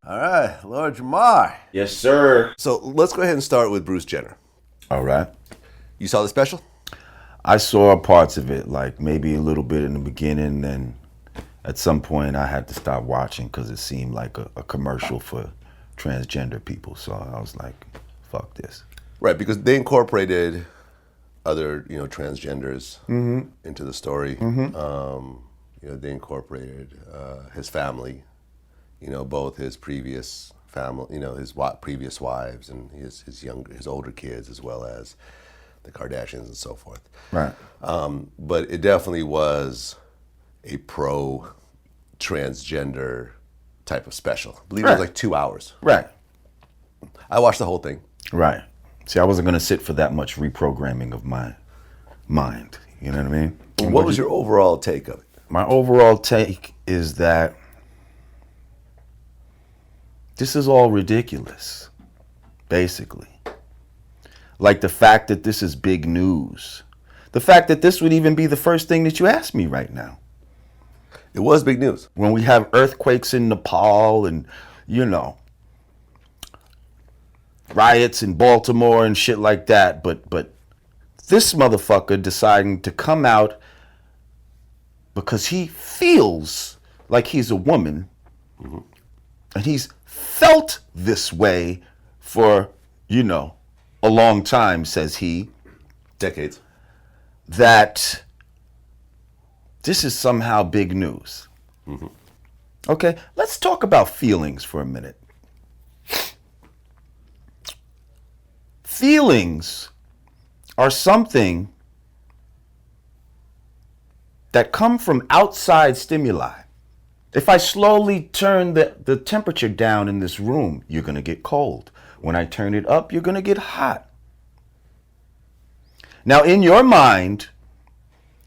All right, Lord Jamar. Yes, sir. So let's go ahead and start with Bruce Jenner. All right. You saw the special? I saw parts of it, like maybe a little bit in the beginning, and at some point I had to stop watching because it seemed like a commercial for transgender people. So I was like, fuck this. Right, because they incorporated other, transgenders into the story. They incorporated his family, both his previous family, his previous wives and his older kids, as well as the Kardashians and so forth. Right. But it definitely was a pro-transgender type of special. I believe it was like 2 hours. Right. I watched the whole thing. Right. See, I wasn't going to sit for that much reprogramming of my mind. You know what I mean? What was your overall take of it? My overall take is that this is all ridiculous, basically. Like the fact that this is big news. The fact that this would even be the first thing that you asked me right now. It was big news. When we have earthquakes in Nepal and, riots in Baltimore and shit like that. But this motherfucker deciding to come out because he feels like he's a woman. Mm-hmm. And he's felt this way for, a long time, says he. Decades. That this is somehow big news. Mm-hmm. Okay, let's talk about feelings for a minute. Feelings are something that come from outside stimuli. If I slowly turn the temperature down in this room, you're going to get cold. When I turn it up, you're going to get hot. Now, in your mind,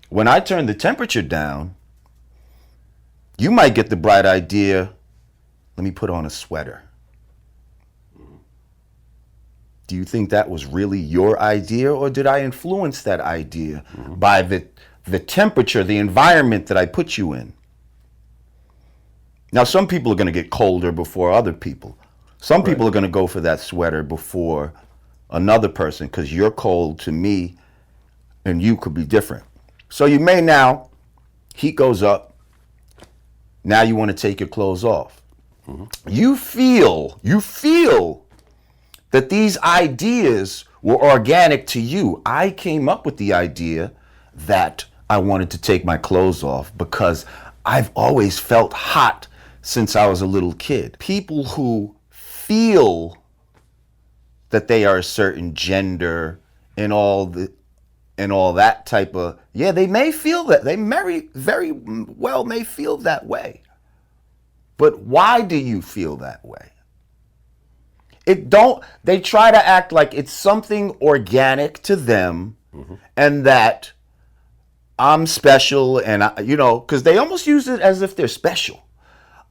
when I turn the temperature down, you might get the bright idea, let me put on a sweater. Do you think that was really your idea, or did I influence that idea by the temperature, the environment that I put you in? Now, some people are going to get colder before other people. Some people are going to go for that sweater before another person because you're cold to me and you could be different. So you may now, heat goes up. Now you want to take your clothes off. Mm-hmm. You feel that these ideas were organic to you. I came up with the idea that I wanted to take my clothes off because I've always felt hot since I was a little kid. People who feel that they are a certain gender and all that type of, they may feel that. They very well may feel that way. But why do you feel that way? They try to act like it's something organic to them, and that I'm special, and because they almost use it as if they're special.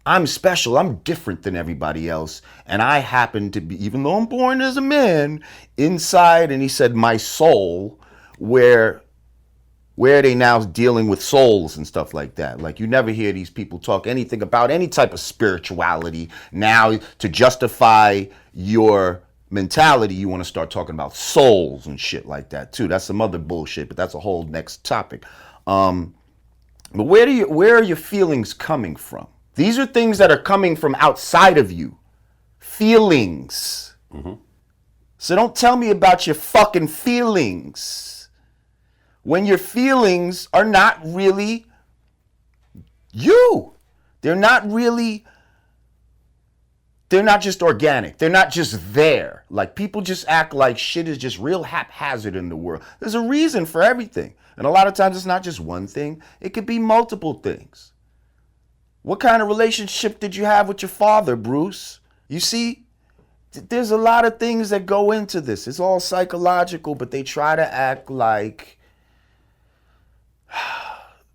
I'm special, I'm different than everybody else, and I happen to be, even though I'm born as a man, inside, and he said, my soul, where are they now dealing with souls and stuff like that? Like, you never hear these people talk anything about any type of spirituality. Now, to justify your mentality, you want to start talking about souls and shit like that too. That's some other bullshit, but that's a whole next topic. But where are your feelings coming from? These are things that are coming from outside of you. Feelings. Mm-hmm. So don't tell me about your fucking feelings when your feelings are not really you. They're not just organic. They're not just there. Like, people just act like shit is just real haphazard in the world. There's a reason for everything. And a lot of times it's not just one thing. It could be multiple things. What kind of relationship did you have with your father, Bruce? You see, there's a lot of things that go into this. It's all psychological, but they try to act like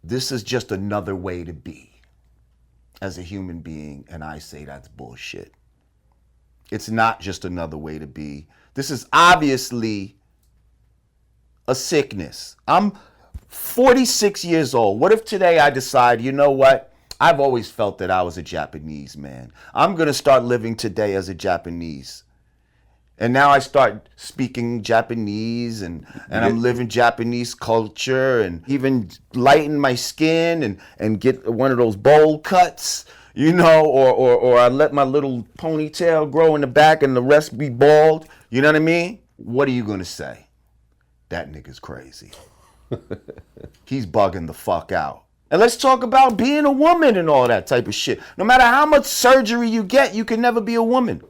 this is just another way to be as a human being, and I say that's bullshit. It's not just another way to be. This is obviously a sickness. I'm 46 years old. What if today I decide, you know what? I've always felt that I was a Japanese man. I'm going to start living today as a Japanese. And now I start speaking Japanese and I'm living Japanese culture and even lighten my skin and get one of those bowl cuts, you know, or I let my little ponytail grow in the back and the rest be bald. You know what I mean? What are you going to say? That nigga's crazy. He's bugging the fuck out. And let's talk about being a woman and all that type of shit. No matter how much surgery you get, you can never be a woman.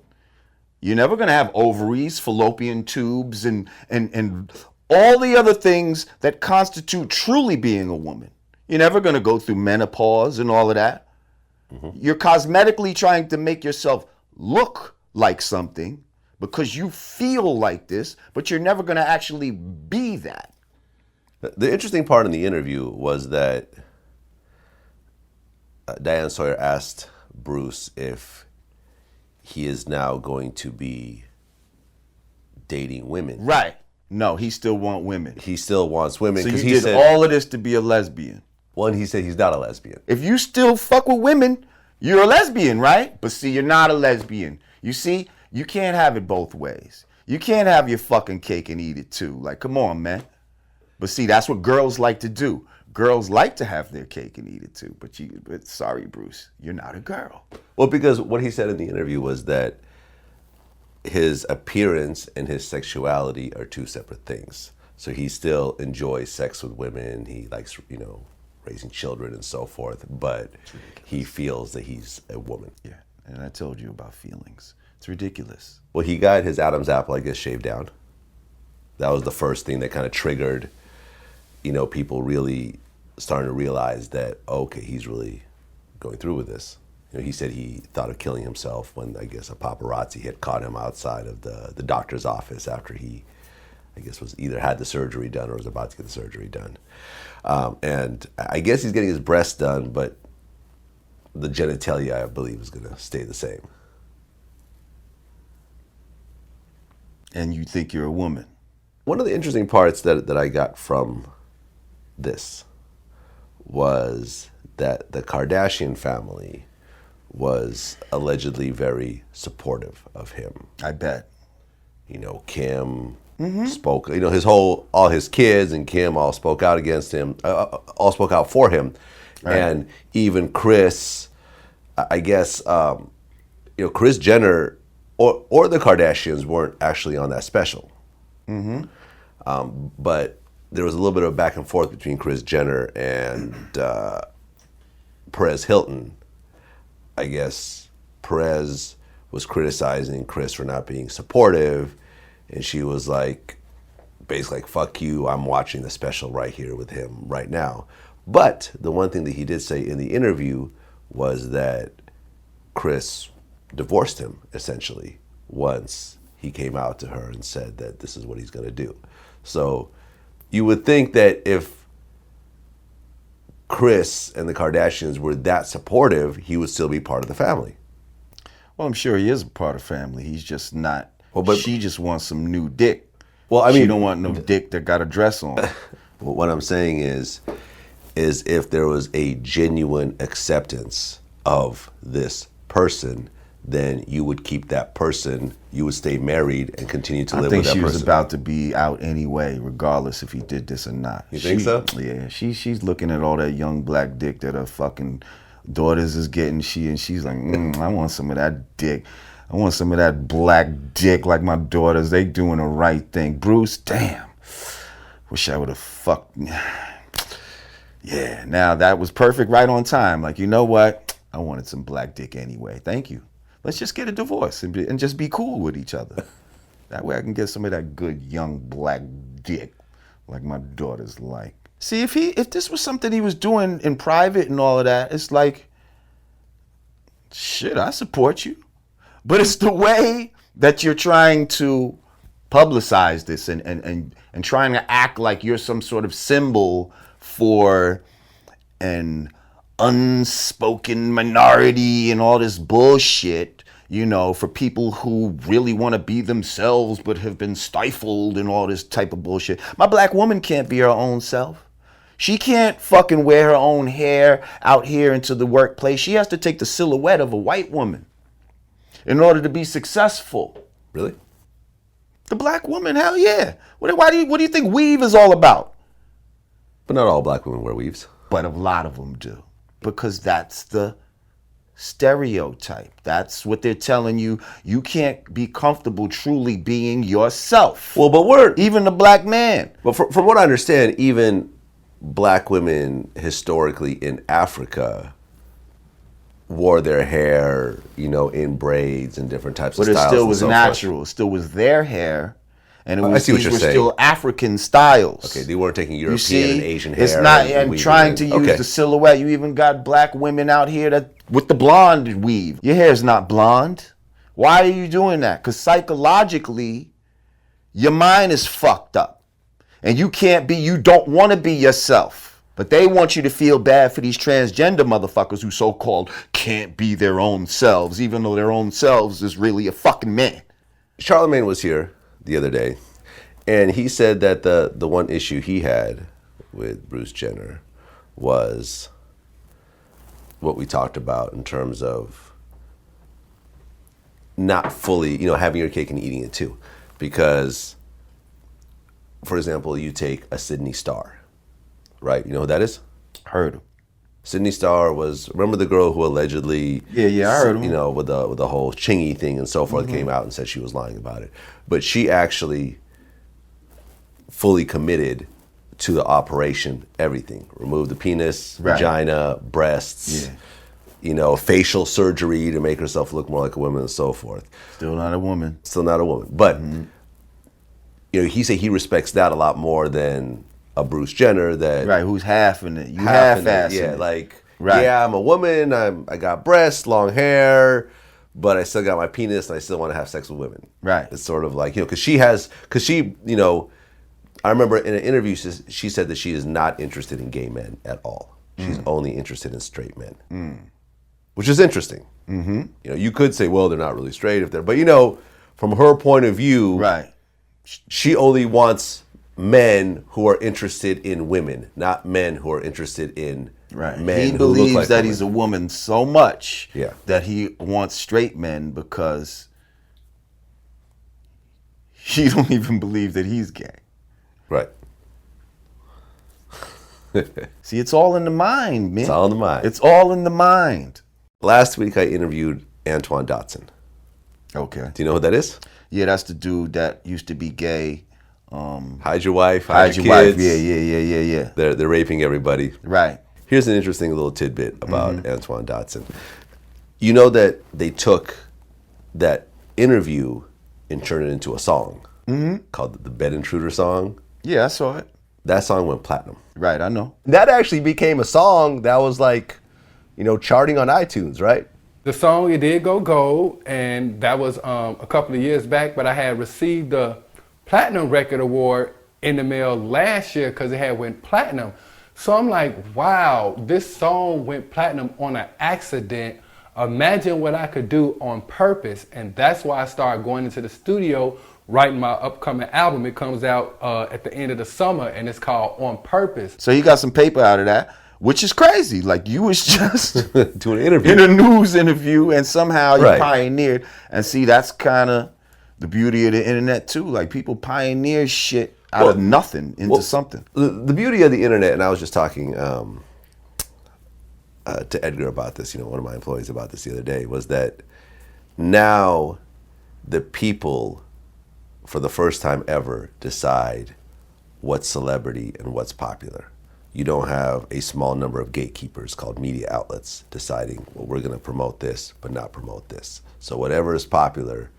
You're never going to have ovaries, fallopian tubes, and all the other things that constitute truly being a woman. You're never going to go through menopause and all of that. Mm-hmm. You're cosmetically trying to make yourself look like something because you feel like this, but you're never going to actually be that. The interesting part in the interview was that Diane Sawyer asked Bruce if he is now going to be dating women. Right. No, he still wants women. He still wants women. So you did all of this to be a lesbian. One, he said he's not a lesbian. If you still fuck with women, you're a lesbian, right? But see, you're not a lesbian. You see, you can't have it both ways. You can't have your fucking cake and eat it too. Like, come on, man. But see, that's what girls like to do. Girls like to have their cake and eat it too. But sorry, Bruce, you're not a girl. Well, because what he said in the interview was that his appearance and his sexuality are two separate things. So he still enjoys sex with women. He likes, you know, raising children and so forth. But he feels that he's a woman. Yeah, and I told you about feelings. It's ridiculous. Well, he got his Adam's apple, I guess, shaved down. That was the first thing that kind of triggered, you know, people really starting to realize that, okay, he's really going through with this. You know, he said he thought of killing himself when, I guess, a paparazzi had caught him outside of the doctor's office after he, I guess, was either had the surgery done or was about to get the surgery done. And I guess he's getting his breast done, but the genitalia, I believe, is going to stay the same. And you think you're a woman. One of the interesting parts that I got from this was that the Kardashian family was allegedly very supportive of him. I bet. You know, Kim spoke, you know, all his kids and Kim all spoke out against him, all spoke out for him. Right. And even Kris, I guess, you know, Kris Jenner or the Kardashians weren't actually on that special. Mm-hmm. But there was a little bit of back and forth between Kris Jenner and Perez Hilton. I guess Perez was criticizing Kris for not being supportive, and she was like, basically like, fuck you, I'm watching the special right here with him right now. But the one thing that he did say in the interview was that Kris divorced him, essentially, once he came out to her and said that this is what he's going to do. So you would think that if Kris and the Kardashians were that supportive, he would still be part of the family. Well, I'm sure he is a part of the family. He's just not. Well, but she just wants some new dick. Well, I mean, she don't want no dick that got a dress on. Well, what I'm saying is if there was a genuine acceptance of this person, then you would keep that person, you would stay married and continue to live with that person. I think she was about to be out anyway, regardless if he did this or not. You think so? Yeah, she's looking at all that young black dick that her fucking daughters is getting, and she's like, I want some of that dick. I want some of that black dick like my daughters. They doing the right thing. Bruce, damn. Wish I would have fucked. Yeah, now that was perfect right on time. Like, you know what? I wanted some black dick anyway. Thank you. Let's just get a divorce and just be cool with each other. That way I can get some of that good young black dick like my daughters like. See, if this was something he was doing in private and all of that, it's like, shit, I support you. But it's the way that you're trying to publicize this and trying to act like you're some sort of symbol for an unspoken minority and all this bullshit, you know, for people who really want to be themselves but have been stifled and all this type of bullshit. My black woman can't be her own self. She can't fucking wear her own hair out here into the workplace. She has to take the silhouette of a white woman in order to be successful. Really? The black woman, hell yeah. What do you think weave is all about? But not all black women wear weaves. But a lot of them do. Because that's the stereotype. That's what they're telling you. You can't be comfortable truly being yourself. Well, but even the black man. But from what I understand, even black women historically in Africa wore their hair, in braids and different types of styles. But it still was so natural. forth. It still was their hair. And I see what you're saying. Still African styles. Okay, they weren't taking European and Asian hair. It's not, and trying to use the silhouette. You even got black women out here that with the blonde weave. Your hair's not blonde. Why are you doing that? Because psychologically, your mind is fucked up. And you don't want to be yourself. But they want you to feel bad for these transgender motherfuckers who so-called can't be their own selves, even though their own selves is really a fucking man. Charlemagne was here the other day, and he said that the one issue he had with Bruce Jenner was what we talked about in terms of not fully, having your cake and eating it too. Because, for example, you take a Sydney Star, right? You know who that is? Heard him. Sydney Star remember the girl who allegedly, I heard him. With the whole Chingy thing and so forth, came out and said she was lying about it. But she actually fully committed to the operation, everything. Removed the penis, vagina, breasts, facial surgery to make herself look more like a woman and so forth. Still not a woman. But, he said he respects that a lot more than a Bruce Jenner that who's half-in it. You half-assing it. I'm a woman, I got breasts, long hair, but I still got my penis and I still want to have sex with women. Right. It's sort of like, because she, I remember in an interview she said that she is not interested in gay men at all. She's only interested in straight men, which is interesting. Mm-hmm. You could say, well, they're not really straight if they're, but from her point of view, she only wants men who are interested in women, not men who are interested in men. He believes that he's a woman so much that he wants straight men because he don't even believe that he's gay. Right. See, it's all in the mind, man. It's all in the mind. It's all in the mind. Last week I interviewed Antoine Dodson. Okay. Do you know who that is? Yeah, that's the dude that used to be gay. Hide your wife, hide your kids. Wife. Yeah. They're raping everybody. Right. Here's an interesting little tidbit about Antoine Dodson. You know that they took that interview and turned it into a song called the Bed Intruder song? Yeah, I saw it. That song went platinum. Right, I know. That actually became a song that was like, charting on iTunes, right? The song, it did go gold, and that was a couple of years back, but I had received the Platinum Record Award in the mail last year because it had went platinum. So I'm like, wow, this song went platinum on an accident. Imagine what I could do on purpose. And that's why I started going into the studio, writing my upcoming album. It comes out at the end of the summer, and it's called On Purpose. So you got some paper out of that, which is crazy. Like, you was just doing an interview, in a news interview, and somehow you pioneered. And see, that's kind of the beauty of the internet too. Like, people pioneer shit out of nothing into something. The beauty of the internet, and I was just talking to Edgar about this, one of my employees about this the other day, was that now the people, for the first time ever, decide what's celebrity and what's popular. You don't have a small number of gatekeepers called media outlets deciding, well, we're going to promote this, but not promote this. So whatever is popular,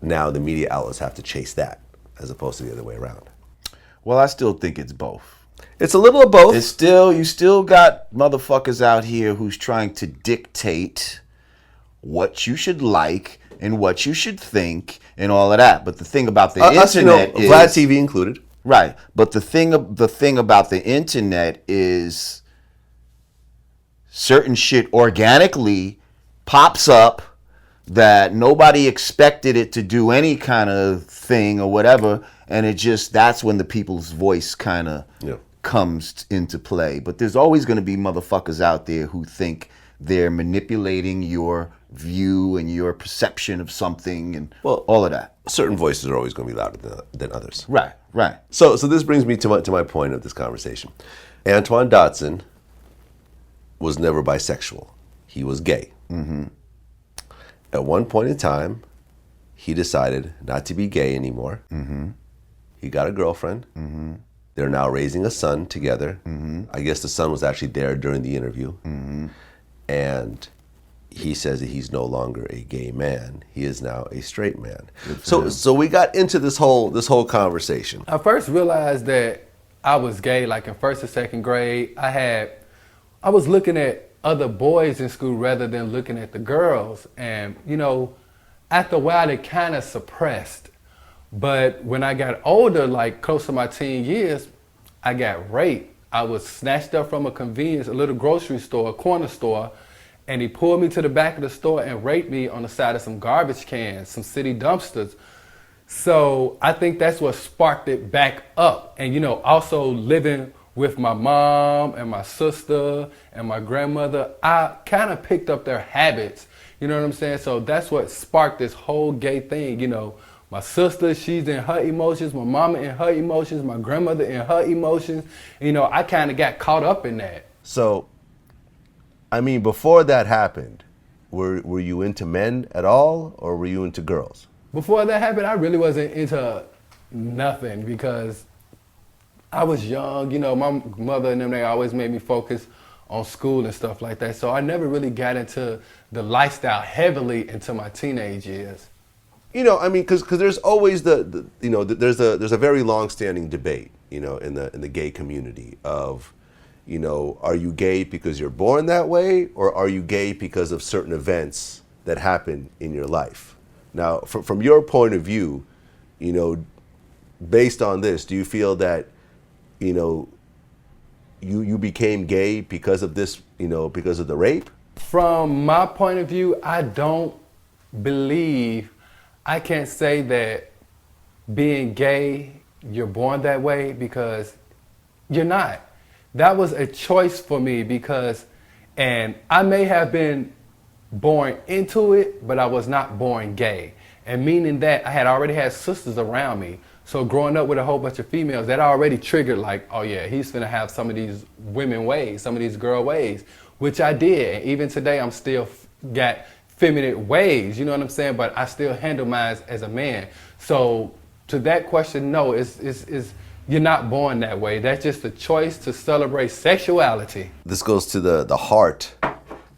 now the media outlets have to chase that, as opposed to the other way around. Well, I still think it's both. It's a little of both. It's still, you still got motherfuckers out here who's trying to dictate what you should like and what you should think and all of that. But the thing about the internet is, Vlad TV included. Right. But the thing about the internet is certain shit organically pops up that nobody expected it to do any kind of thing or whatever, and that's when the people's voice kind of comes into play. But there's always going to be motherfuckers out there who think they're manipulating your view and your perception of something and all of that. Certain voices are always going to be louder than others. Right. So this brings me to my point of this conversation. Antoine Dodson was never bisexual. He was gay. Mm-hmm. At one point in time, he decided not to be gay anymore. Mm-hmm. He got a girlfriend. Mm-hmm. They're now raising a son together. Mm-hmm. I guess the son was actually there during the interview. Mm-hmm. And he says that he's no longer a gay man. He is now a straight man. So we got into this whole conversation. I first realized that I was gay like in first or second grade. I was looking at other boys in school rather than looking at the girls. And, you know, after a while it kind of suppressed. But when I got older, like close to my teen years, I got raped. I was snatched up from a little grocery store, a corner store, and he pulled me to the back of the store and raped me on the side of some garbage cans, some city dumpsters. So I think that's what sparked it back up. And, you know, also living with my mom and my sister and my grandmother, I kind of picked up their habits. You know what I'm saying? So that's what sparked this whole gay thing, you know. My sister, she's in her emotions. My mama in her emotions. My grandmother in her emotions. You know, I kind of got caught up in that. So, I mean, before that happened, were you into men at all, or were you into girls? Before that happened, I really wasn't into nothing because I was young. You know, my mother and them, they always made me focus on school and stuff like that. So I never really got into the lifestyle heavily until my teenage years. You know, I mean, because there's always there's a very long-standing debate, you know, in the gay community of, you know, are you gay because you're born that way, or are you gay because of certain events that happen in your life? Now, from your point of view, you know, based on this, do you feel that, you know, you became gay because of this, you know, because of the rape? From my point of view, I can't say that being gay, you're born that way, because you're not. That was a choice for me and I may have been born into it, but I was not born gay. And meaning that I had already had sisters around me. So growing up with a whole bunch of females, that already triggered like, oh yeah, he's gonna have some of these women ways, some of these girl ways, which I did. And even today, I'm still got feminine ways, you know what I'm saying? But I still handle mine as a man. So to that question, no, you're not born that way. That's just a choice to celebrate sexuality. This goes to the heart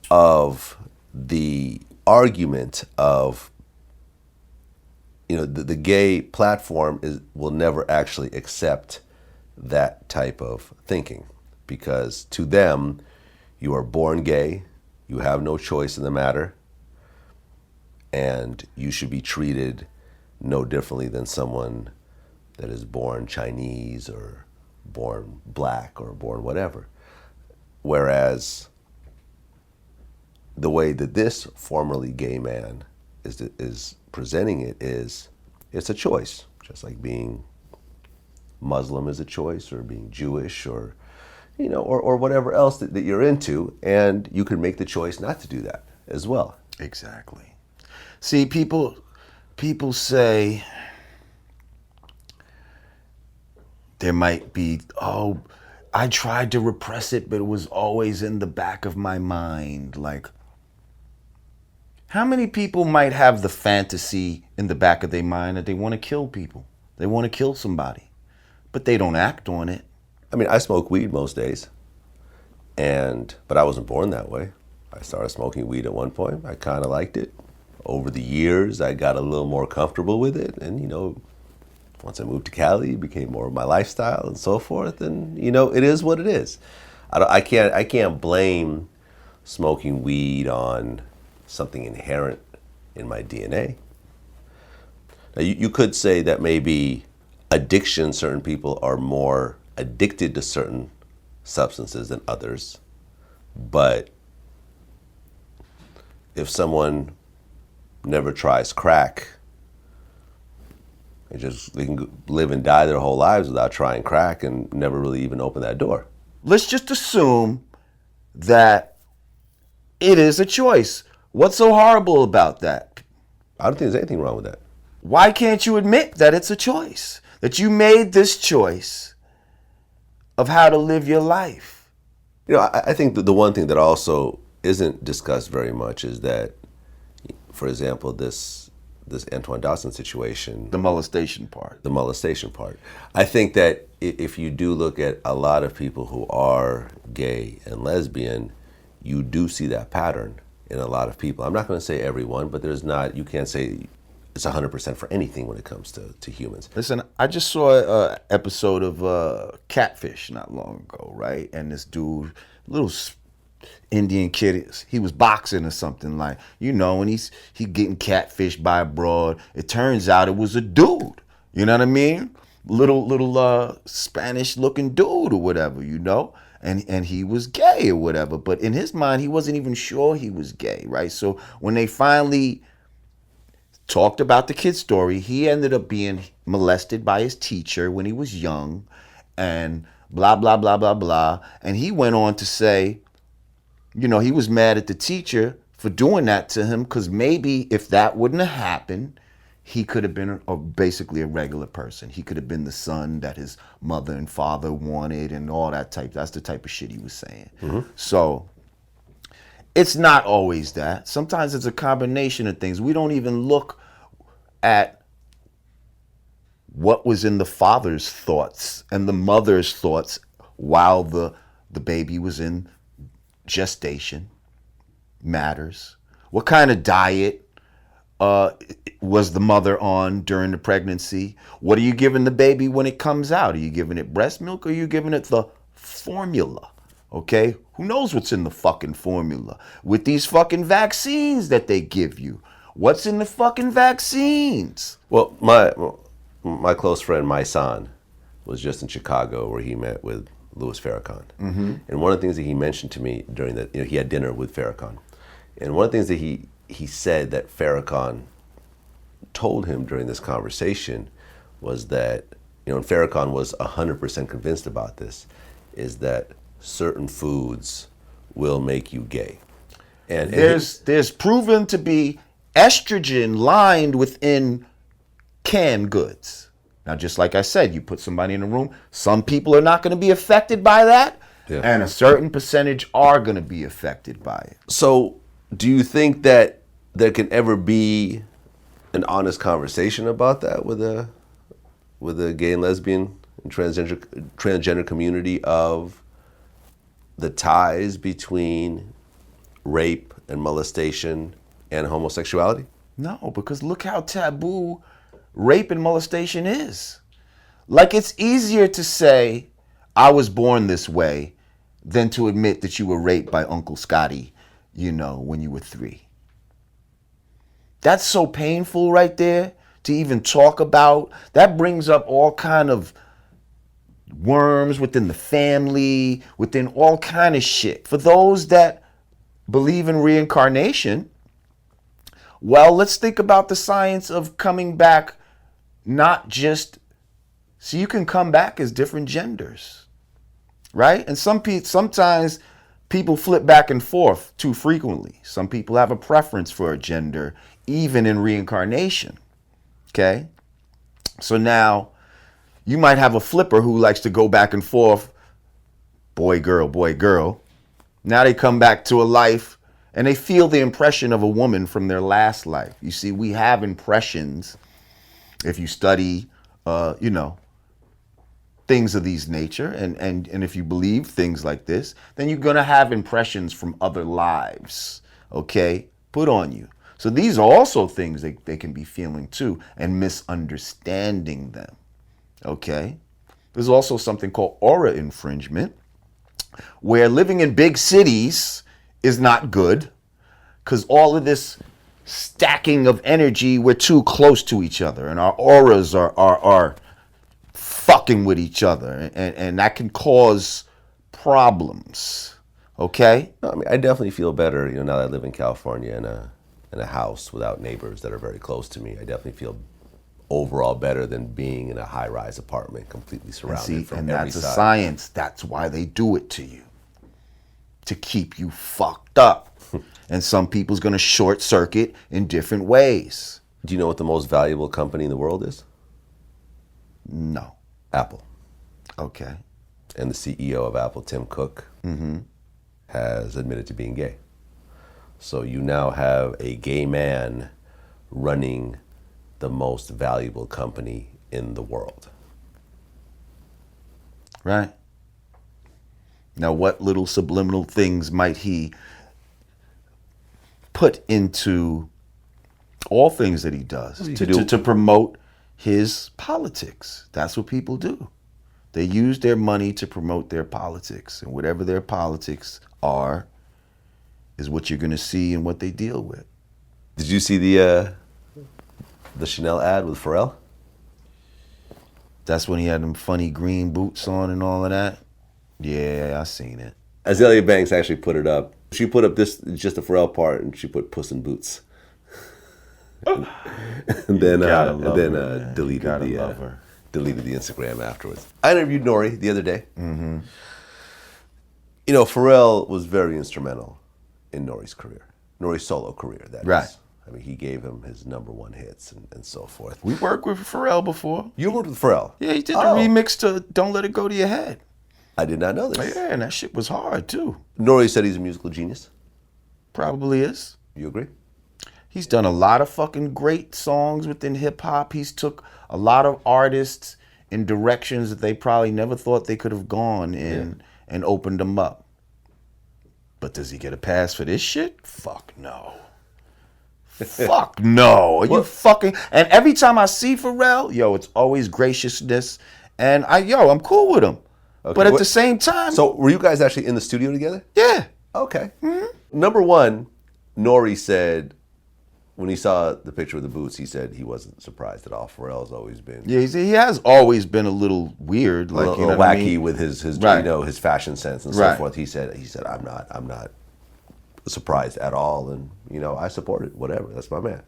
of the argument of, you know, the gay platform will never actually accept that type of thinking, because to them, you are born gay, you have no choice in the matter, and you should be treated no differently than someone that is born Chinese or born black or born whatever. Whereas the way that this formerly gay man is presenting it is, it's a choice, just like being Muslim is a choice, or being Jewish, or, you know, or whatever else that you're into, and you can make the choice not to do that as well. Exactly. See, people say there might be, oh, I tried to repress it, but it was always in the back of my mind. Like, how many people might have the fantasy in the back of their mind that they want to kill people? They want to kill somebody, but they don't act on it. I mean, I smoke weed most days, but I wasn't born that way. I started smoking weed at one point. I kind of liked it. Over the years, I got a little more comfortable with it, and, you know, once I moved to Cali, it became more of my lifestyle and so forth. And, you know, it is what it is. I can't blame smoking weed on something inherent in my DNA. Now, you could say that maybe addiction, certain people are more addicted to certain substances than others. But if someone never tries crack, They can live and die their whole lives without trying crack and never really even open that door. Let's just assume that it is a choice. What's so horrible about that? I don't think there's anything wrong with that. Why can't you admit that it's a choice? That you made this choice of how to live your life? You know, I think that the one thing that also isn't discussed very much is that, for example, this Antoine Dodson situation. The molestation part. The molestation part. I think that if you do look at a lot of people who are gay and lesbian, you do see that pattern in a lot of people. I'm not going to say everyone, but you can't say it's 100% for anything when it comes to humans. Listen, I just saw an episode of Catfish not long ago, right? And this dude, little Indian kid, he was boxing or something, like, you know, and he getting catfished by a broad. It turns out it was a dude, you know what I mean? Little Spanish looking dude or whatever, you know? And he was gay or whatever, but in his mind, he wasn't even sure he was gay, right? So when they finally talked about the kid's story, he ended up being molested by his teacher when he was young, and blah, blah, blah, blah, blah. And he went on to say, you know, he was mad at the teacher for doing that to him, because maybe if that wouldn't have happened, he could have been basically a regular person. He could have been the son that his mother and father wanted and all that type. That's the type of shit he was saying. Mm-hmm. So it's not always that. Sometimes it's a combination of things. We don't even look at what was in the father's thoughts and the mother's thoughts while the baby was in gestation. Matters. What kind of diet was the mother on during the pregnancy? What are you giving the baby when it comes out? Are you giving it breast milk or are you giving it the formula? Okay? Who knows what's in the fucking formula? With these fucking vaccines that they give you. What's in the fucking vaccines? Well, my close friend, my son, was just in Chicago where he met with Louis Farrakhan. Mm-hmm. And one of the things that he mentioned to me during that, you know, he had dinner with Farrakhan. And one of the things that he said that Farrakhan told him during this conversation was that, you know, and Farrakhan was 100% convinced about this, is that certain foods will make you gay. And there's proven to be estrogen lined within canned goods. Now, just like I said, you put somebody in a room, some people are not going to be affected by that, yeah, and a certain percentage are going to be affected by it. So do you think that there can ever be an honest conversation about that with a gay and lesbian and transgender community of the ties between rape and molestation and homosexuality? No, because look how taboo rape and molestation is. Like, it's easier to say, I was born this way, than to admit that you were raped by Uncle Scotty, you know, when you were 3. That's so painful right there to even talk about. That brings up all kind of worms within the family, within all kind of shit. For those that believe in reincarnation, well, let's think about the science of coming back, not just, so you can come back as different genders, right? And sometimes people flip back and forth too frequently. Some people have a preference for a gender, even in reincarnation, okay? So now, you might have a flipper who likes to go back and forth, boy, girl, boy, girl. Now they come back to a life and they feel the impression of a woman from their last life. You see, we have impressions. If you study, you know, things of these nature, and if you believe things like this, then you're gonna have impressions from other lives, okay, put on you. So these are also things they can be feeling too, and misunderstanding them, okay? There's also something called aura infringement, where living in big cities is not good, because all of this stacking of energy, we're too close to each other, and our auras are fucking with each other, and that can cause problems, okay? No, I mean, I definitely feel better, you know, now that I live in California in a house without neighbors that are very close to me. I definitely feel overall better than being in a high-rise apartment completely surrounded from and every that's side. a science. That's why they do it to you. To keep you fucked up. And some people's going to short circuit in different ways. Do you know what the most valuable company in the world is? No. Apple. Okay. And the CEO of Apple, Tim Cook, has admitted to being gay. So you now have a gay man running the most valuable company in the world. Right. Now, what little subliminal things might he put into all things that he does to promote his politics? That's what people do. They use their money to promote their politics. And whatever their politics are is what you're going to see and what they deal with. Did you see the Chanel ad with Pharrell? That's when he had them funny green boots on and all of that? Yeah, I seen it. Azalea Banks actually put it up. She put up just the Pharrell part, and she put Puss in Boots. and then deleted the Instagram afterwards. I interviewed Nori the other day. Mm-hmm. You know, Pharrell was very instrumental in Nori's career, Nori's solo career. That right. is. I mean, he gave him his #1 hits and so forth. We worked with Pharrell before. You worked with Pharrell? Yeah, he did the remix to "Don't Let It Go to Your Head." I did not know this. Yeah, and that shit was hard too. Nori said he's a musical genius. Probably is. You agree? He's done a lot of fucking great songs within hip hop. He's took a lot of artists in directions that they probably never thought they could have gone in and opened them up. But does he get a pass for this shit? Fuck no. Fuck no. Are you fucking... And every time I see Pharrell, it's always graciousness. And I'm cool with him. Okay. But at the same time... So were you guys actually in the studio together? Yeah. Okay. Mm-hmm. #1, Nori said, when he saw the picture of the boots, he said he wasn't surprised at all. Pharrell's always been... Yeah, he has always been a little weird. Like, a little wacky with his right. his fashion sense and so forth. He said, I'm not surprised at all, and I support it. Whatever, that's my man.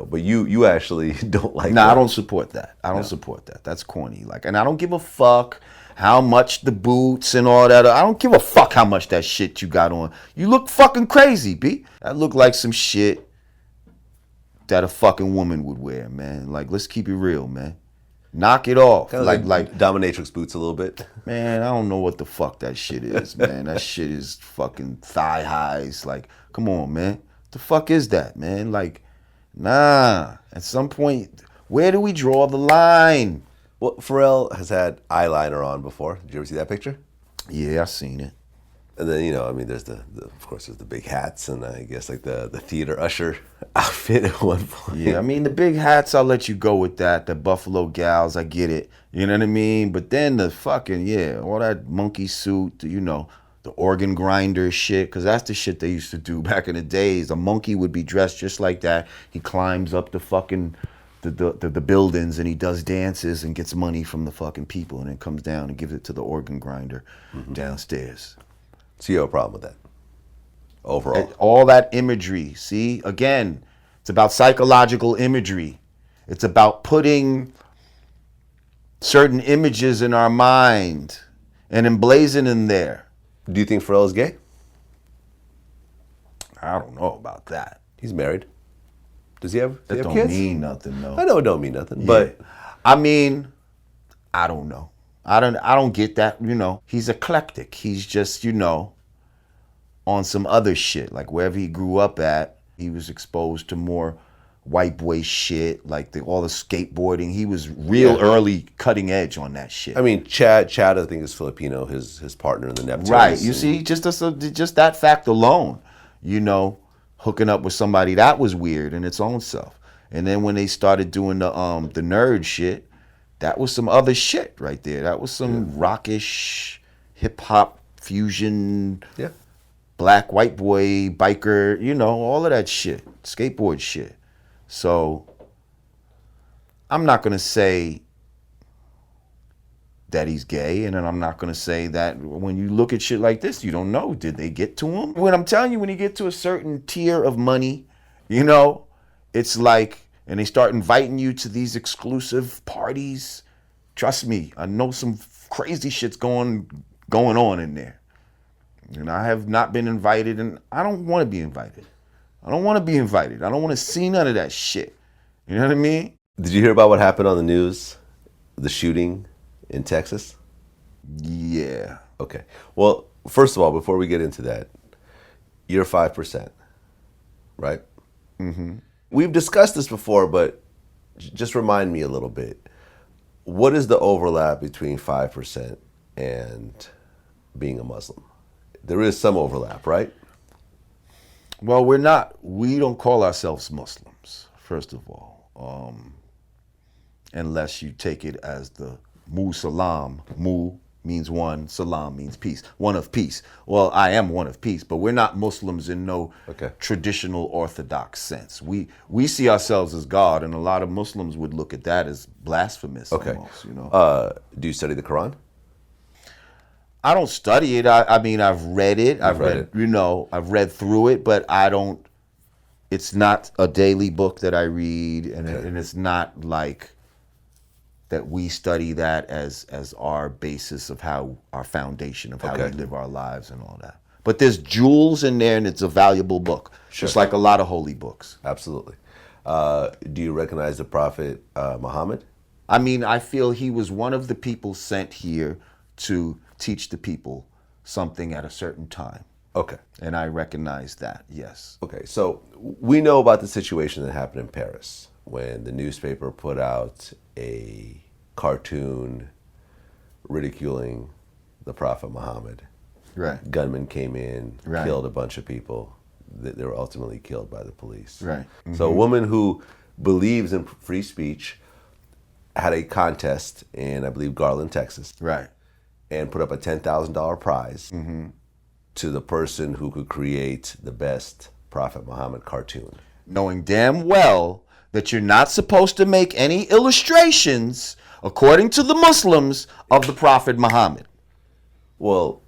But you actually don't like. I don't support that. I don't support that. That's corny. And I don't give a fuck how much the boots and all that. I don't give a fuck how much that shit you got on. You look fucking crazy, B. That look like some shit that a fucking woman would wear, man. Let's keep it real, man. Knock it off. Like dominatrix boots a little bit. Man, I don't know what the fuck that shit is, man. That shit is fucking thigh highs. Come on, man. The fuck is that, man? Nah. At some point, where do we draw the line? Well, Pharrell has had eyeliner on before. Did you ever see that picture? Yeah, I seen it. And then, there's of course, there's the big hats, and I guess the theater usher outfit at one point. Yeah, the big hats, I'll let you go with that. The Buffalo gals, I get it. You know what I mean? But then the fucking, all that monkey suit, the organ grinder shit, because that's the shit they used to do back in the days. A monkey would be dressed just like that. He climbs up the fucking, the buildings, and he does dances and gets money from the fucking people, and then comes down and gives it to the organ grinder downstairs. So you have a problem with that? Overall? All that imagery, see? Again, it's about psychological imagery. It's about putting certain images in our mind and emblazoning there. Do you think Pharrell is gay? I don't know about that. He's married. Does he have That kids? don't mean nothing, though. I know it don't mean nothing, but... I don't know. I don't get that, He's eclectic. He's just, on some other shit. Wherever he grew up at, he was exposed to more white boy shit, all the skateboarding. He was real early cutting edge on that shit. Chad I think is Filipino, his partner in the Neptunes. Right. You see, just that fact alone, hooking up with somebody, that was weird in its own self. And then when they started doing the nerd shit, that was some other shit right there. That was some rockish hip hop fusion. Yeah. Black, white boy, biker, all of that shit. Skateboard shit. So I'm not going to say that he's gay, and then I'm not going to say that when you look at shit like this, you don't know. Did they get to him? When I'm telling you, when you get to a certain tier of money, it's like and they start inviting you to these exclusive parties, trust me, I know some crazy shit's going on in there. And I have not been invited, and I don't want to be invited. I don't want to be invited. I don't want to see none of that shit. You know what I mean? Did you hear about what happened on the news? The shooting in Texas? Yeah. Okay. Well, first of all, before we get into that, you're 5%, right? Mm-hmm. We've discussed this before, but just remind me a little bit. What is the overlap between 5% and being a Muslim? There is some overlap, right? Well, we don't call ourselves Muslims, first of all, unless you take it as the Mu Salam. Mu means one, Salam means peace, one of peace. Well, I am one of peace, but we're not Muslims in no traditional Orthodox sense. We see ourselves as God, and a lot of Muslims would look at that as blasphemous almost, you know. Do you study the Quran? I don't study it. I mean, I've read it. I've read through it, but I don't. It's not a daily book that I read, and it's not like that we study that as our basis of how our foundation of how we live our lives and all that. But there's jewels in there, and it's a valuable book, just like a lot of holy books. Absolutely. Do you recognize the Prophet Muhammad? I mean, I feel he was one of the people sent here to teach the people something at a certain time. Okay. And I recognize that, yes. Okay, so we know about the situation that happened in Paris when the newspaper put out a cartoon ridiculing the Prophet Muhammad. Right. Gunmen came in, killed a bunch of people. They were ultimately killed by the police. Right. Mm-hmm. So a woman who believes in free speech had a contest in, I believe, Garland, Texas. Right. And put up a $10,000 prize to the person who could create the best Prophet Muhammad cartoon. Knowing damn well that you're not supposed to make any illustrations, according to the Muslims, of the Prophet Muhammad. Well,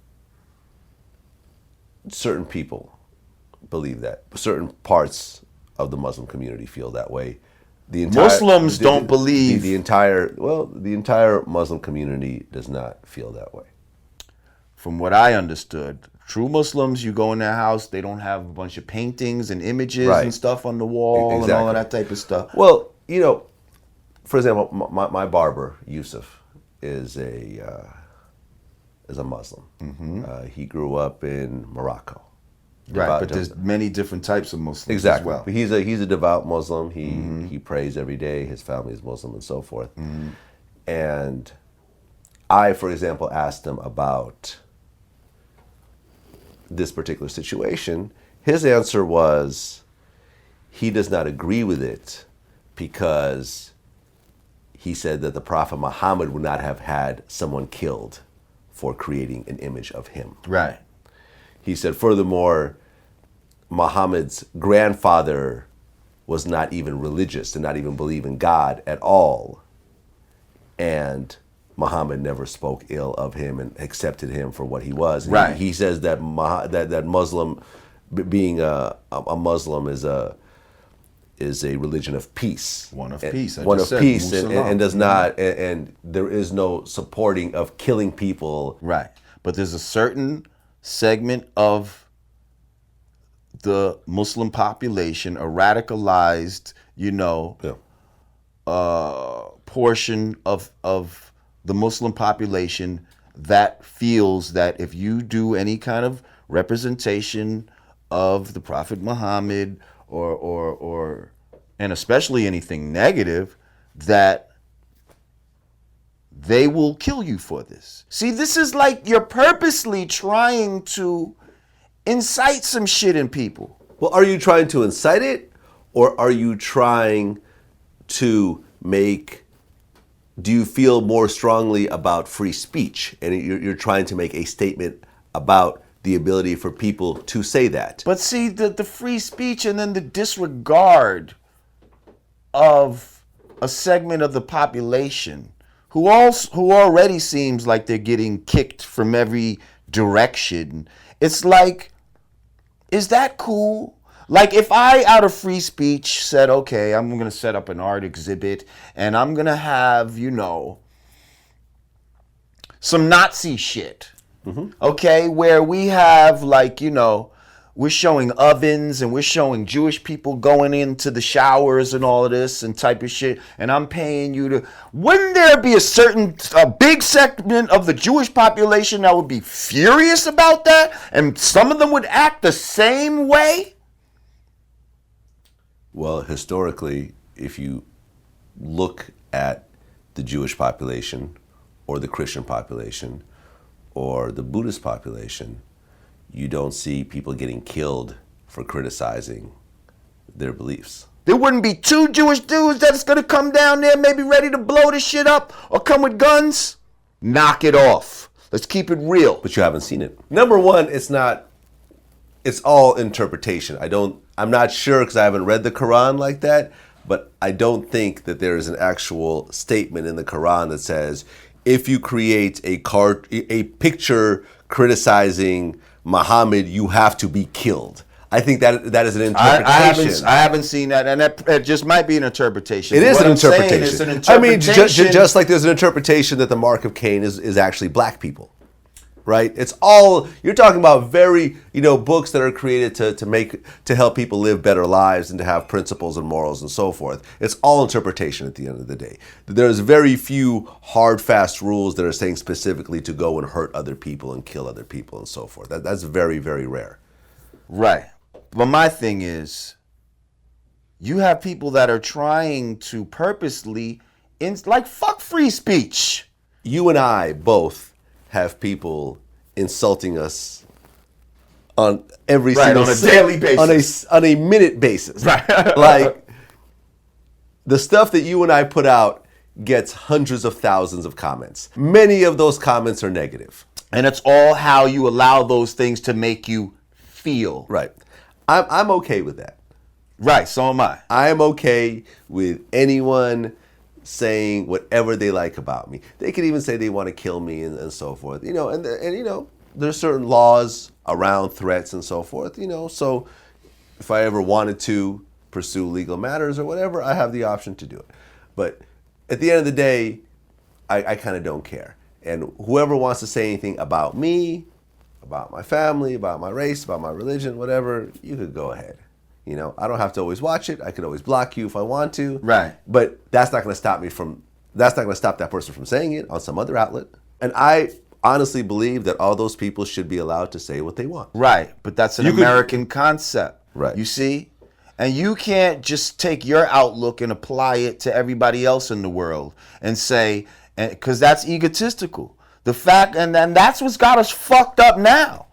certain people believe that. Certain parts of the Muslim community feel that way. Muslims don't believe. The entire Muslim community does not feel that way. From what I understood, true Muslims, you go in their house, they don't have a bunch of paintings and images and stuff on the wall and all of that type of stuff. Well, you know, for example, my barber, Yusuf, is a Muslim. Mm-hmm. He grew up in Morocco. Right, but there's many different types of Muslims as well. But he's a devout Muslim. He prays every day. His family is Muslim and so forth. Mm-hmm. And I, for example, asked him about this particular situation. His answer was he does not agree with it because he said that the Prophet Muhammad would not have had someone killed for creating an image of him. Right. He said, furthermore, Muhammad's grandfather was not even religious, did not even believe in God at all. And Muhammad never spoke ill of him and accepted him for what he was. And right. He says that that Muslim, being a Muslim is a religion of peace. One of peace. And does not, and there is no supporting of killing people. Right. But there's a certain segment of the Muslim population, a radicalized, portion of the Muslim population that feels that if you do any kind of representation of the Prophet Muhammad or and especially anything negative, that they will kill you for this. See, this is like you're purposely trying to incite some shit in people. Well, are you trying to incite it, or are you trying to do you feel more strongly about free speech, and you're trying to make a statement about the ability for people to say that? But see, the free speech and then the disregard of a segment of the population who already seems like they're getting kicked from every direction. It's like, is that cool? Like if I, out of free speech, said, okay, I'm going to set up an art exhibit and I'm going to have, some Nazi shit. Okay, where we have like, we're showing ovens and we're showing Jewish people going into the showers and all of this and type of shit. And I'm paying you to, wouldn't there be a big segment of the Jewish population that would be furious about that? And some of them would act the same way? Well, historically, if you look at the Jewish population or the Christian population or the Buddhist population, you don't see people getting killed for criticizing their beliefs. There wouldn't be two Jewish dudes that's going to come down there maybe ready to blow this shit up or come with guns? Knock it off. Let's keep it real. But you haven't seen it. Number one, it's all interpretation. I'm not sure because I haven't read the Quran like that, but I don't think that there is an actual statement in the Quran that says, if you create a picture criticizing Muhammad, you have to be killed. I think that is an interpretation. I haven't seen that, and that just might be an interpretation. It is an interpretation. I mean, just like there's an interpretation that the mark of Cain is actually black people, right? It's all, you're talking about very, books that are created to help people live better lives and to have principles and morals and so forth. It's all interpretation at the end of the day. There's very few hard, fast rules that are saying specifically to go and hurt other people and kill other people and so forth. That's very, very rare. Right. But my thing is, you have people that are trying to purposely, fuck free speech. You and I both have people insulting us on every single on a daily basis, on a minute basis. Right. Like the stuff that you and I put out gets hundreds of thousands of comments. Many of those comments are negative. And it's all how you allow those things to make you feel. Right. I'm okay with that. Right, so am I. I am okay with anyone saying whatever they like about me. They could even say they want to kill me and so forth. There's certain laws around threats and so forth, so if I ever wanted to pursue legal matters or whatever, I have the option to do it. But at the end of the day, I kind of don't care. And whoever wants to say anything about me, about my family, about my race, about my religion, whatever, you could go ahead. I don't have to always watch it. I could always block you if I want to. Right. But that's not going to stop that person from saying it on some other outlet. And I honestly believe that all those people should be allowed to say what they want. Right. But that's an American concept. Right. You see? And you can't just take your outlook and apply it to everybody else in the world and say, because that's egotistical. The fact, and that's what's got us fucked up now.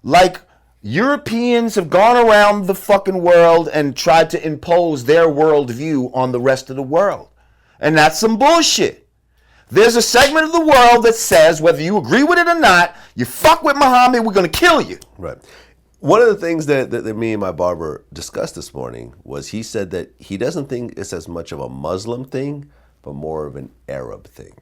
Like, Europeans have gone around the fucking world and tried to impose their worldview on the rest of the world. And that's some bullshit. There's a segment of the world that says, whether you agree with it or not, you fuck with Muhammad, we're going to kill you. Right. One of the things that me and my barber discussed this morning was he said that he doesn't think it's as much of a Muslim thing, but more of an Arab thing.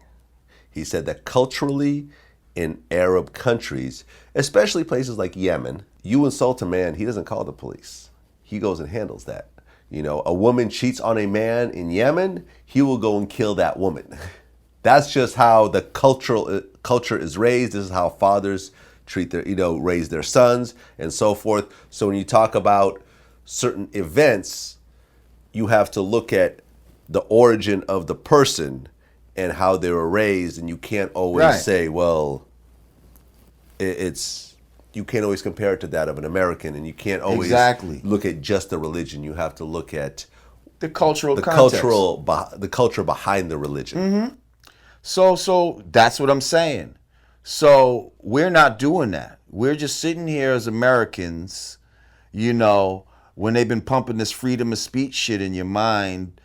He said that culturally in Arab countries, especially places like Yemen, you insult a man, he doesn't call the police. He goes and handles that. A woman cheats on a man in Yemen, he will go and kill that woman. That's just how the culture is raised. This is how fathers treat raise their sons and so forth. So when you talk about certain events, you have to look at the origin of the person and how they were raised, and you can't always say, well, you can't always compare it to that of an American, and you can't always look at just the religion. You have to look at the culture behind the religion. Mm-hmm. So that's what I'm saying. So we're not doing that. We're just sitting here as Americans, when they've been pumping this freedom of speech shit in your mind,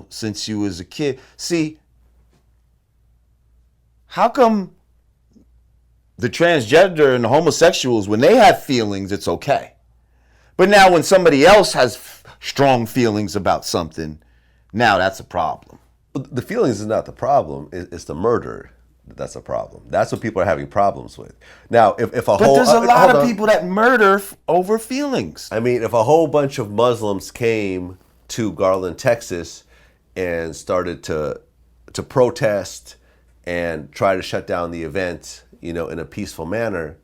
since you was a kid. See, how come the transgender and the homosexuals, when they have feelings, it's okay? But now when somebody else has strong feelings about something, now that's a problem. The feelings is not the problem, it's the murder that's a problem. That's what people are having problems with. Now, if a But whole there's a lot hold of on. people that murder over feelings. I mean, if a whole bunch of Muslims came to Garland, Texas, and started to protest and try to shut down the event, in a peaceful manner,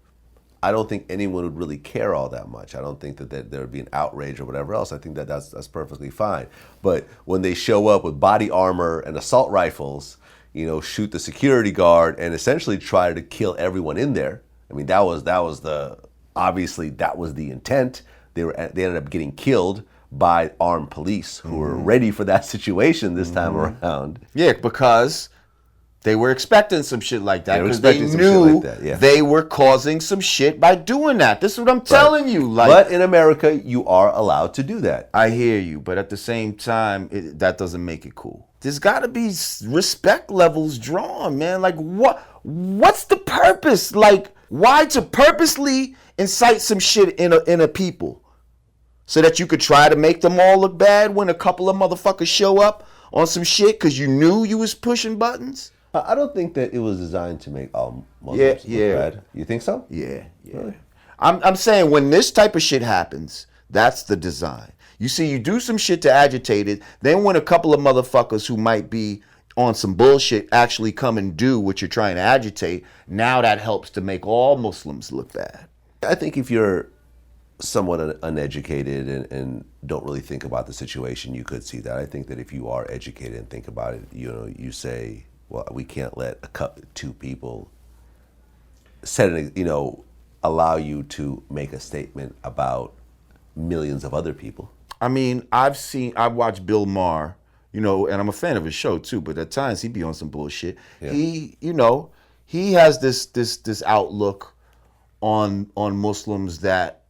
I don't think anyone would really care all that much. I don't think that there would be an outrage or whatever else. I think that's perfectly fine. But when they show up with body armor and assault rifles, shoot the security guard and essentially try to kill everyone in there. I mean, that was obviously that was the intent. They ended up getting killed by armed police who were ready for that situation this time around. Yeah, because they were expecting some shit like that, They were because they expecting some shit knew like that, yeah. they were causing some shit by doing that. This is what I'm telling you. Like, But in America, you are allowed to do that. I hear you, but at the same time, that doesn't make it cool. There's got to be respect levels drawn, man. Like, what's the purpose? Like, why to purposely incite some shit in a people so that you could try to make them all look bad when a couple of motherfuckers show up on some shit because you knew you was pushing buttons? I don't think that it was designed to make all Muslims look bad. You think so? Yeah. Really? I'm saying when this type of shit happens, that's the design. You see, you do some shit to agitate it, then when a couple of motherfuckers who might be on some bullshit actually come and do what you're trying to agitate, now that helps to make all Muslims look bad. I think if you're somewhat uneducated and don't really think about the situation, you could see that. I think that if you are educated and think about it, you say, well, we can't let two people allow you to make a statement about millions of other people. I mean, I've watched Bill Maher, and I'm a fan of his show too, but at times he be on some bullshit. Yeah. He has this outlook on Muslims that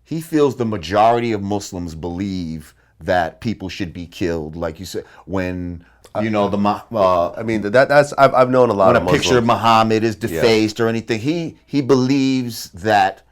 he feels the majority of Muslims believe that people should be killed, like you said, when I mean, that's I've known a lot when of a Muslims. picture of Muhammad is defaced or anything. He believes that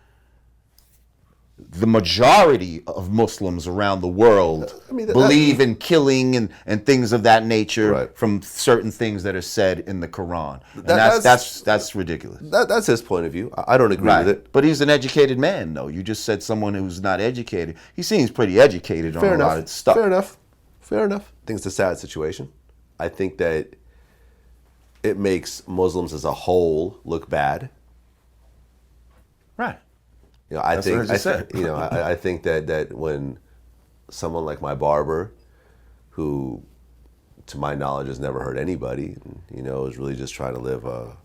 the majority of Muslims around the world believe in killing and things of that nature, right, from certain things that are said in the Quran. And that's ridiculous. That's his point of view. I don't agree with it. But he's an educated man, though. You just said someone who's not educated. He seems pretty educated on a lot of stuff. Fair enough. I think it's a sad situation. I think that it makes Muslims as a whole look bad. Right. I think that when someone like my barber, who, to my knowledge, has never hurt anybody, is really just trying to live a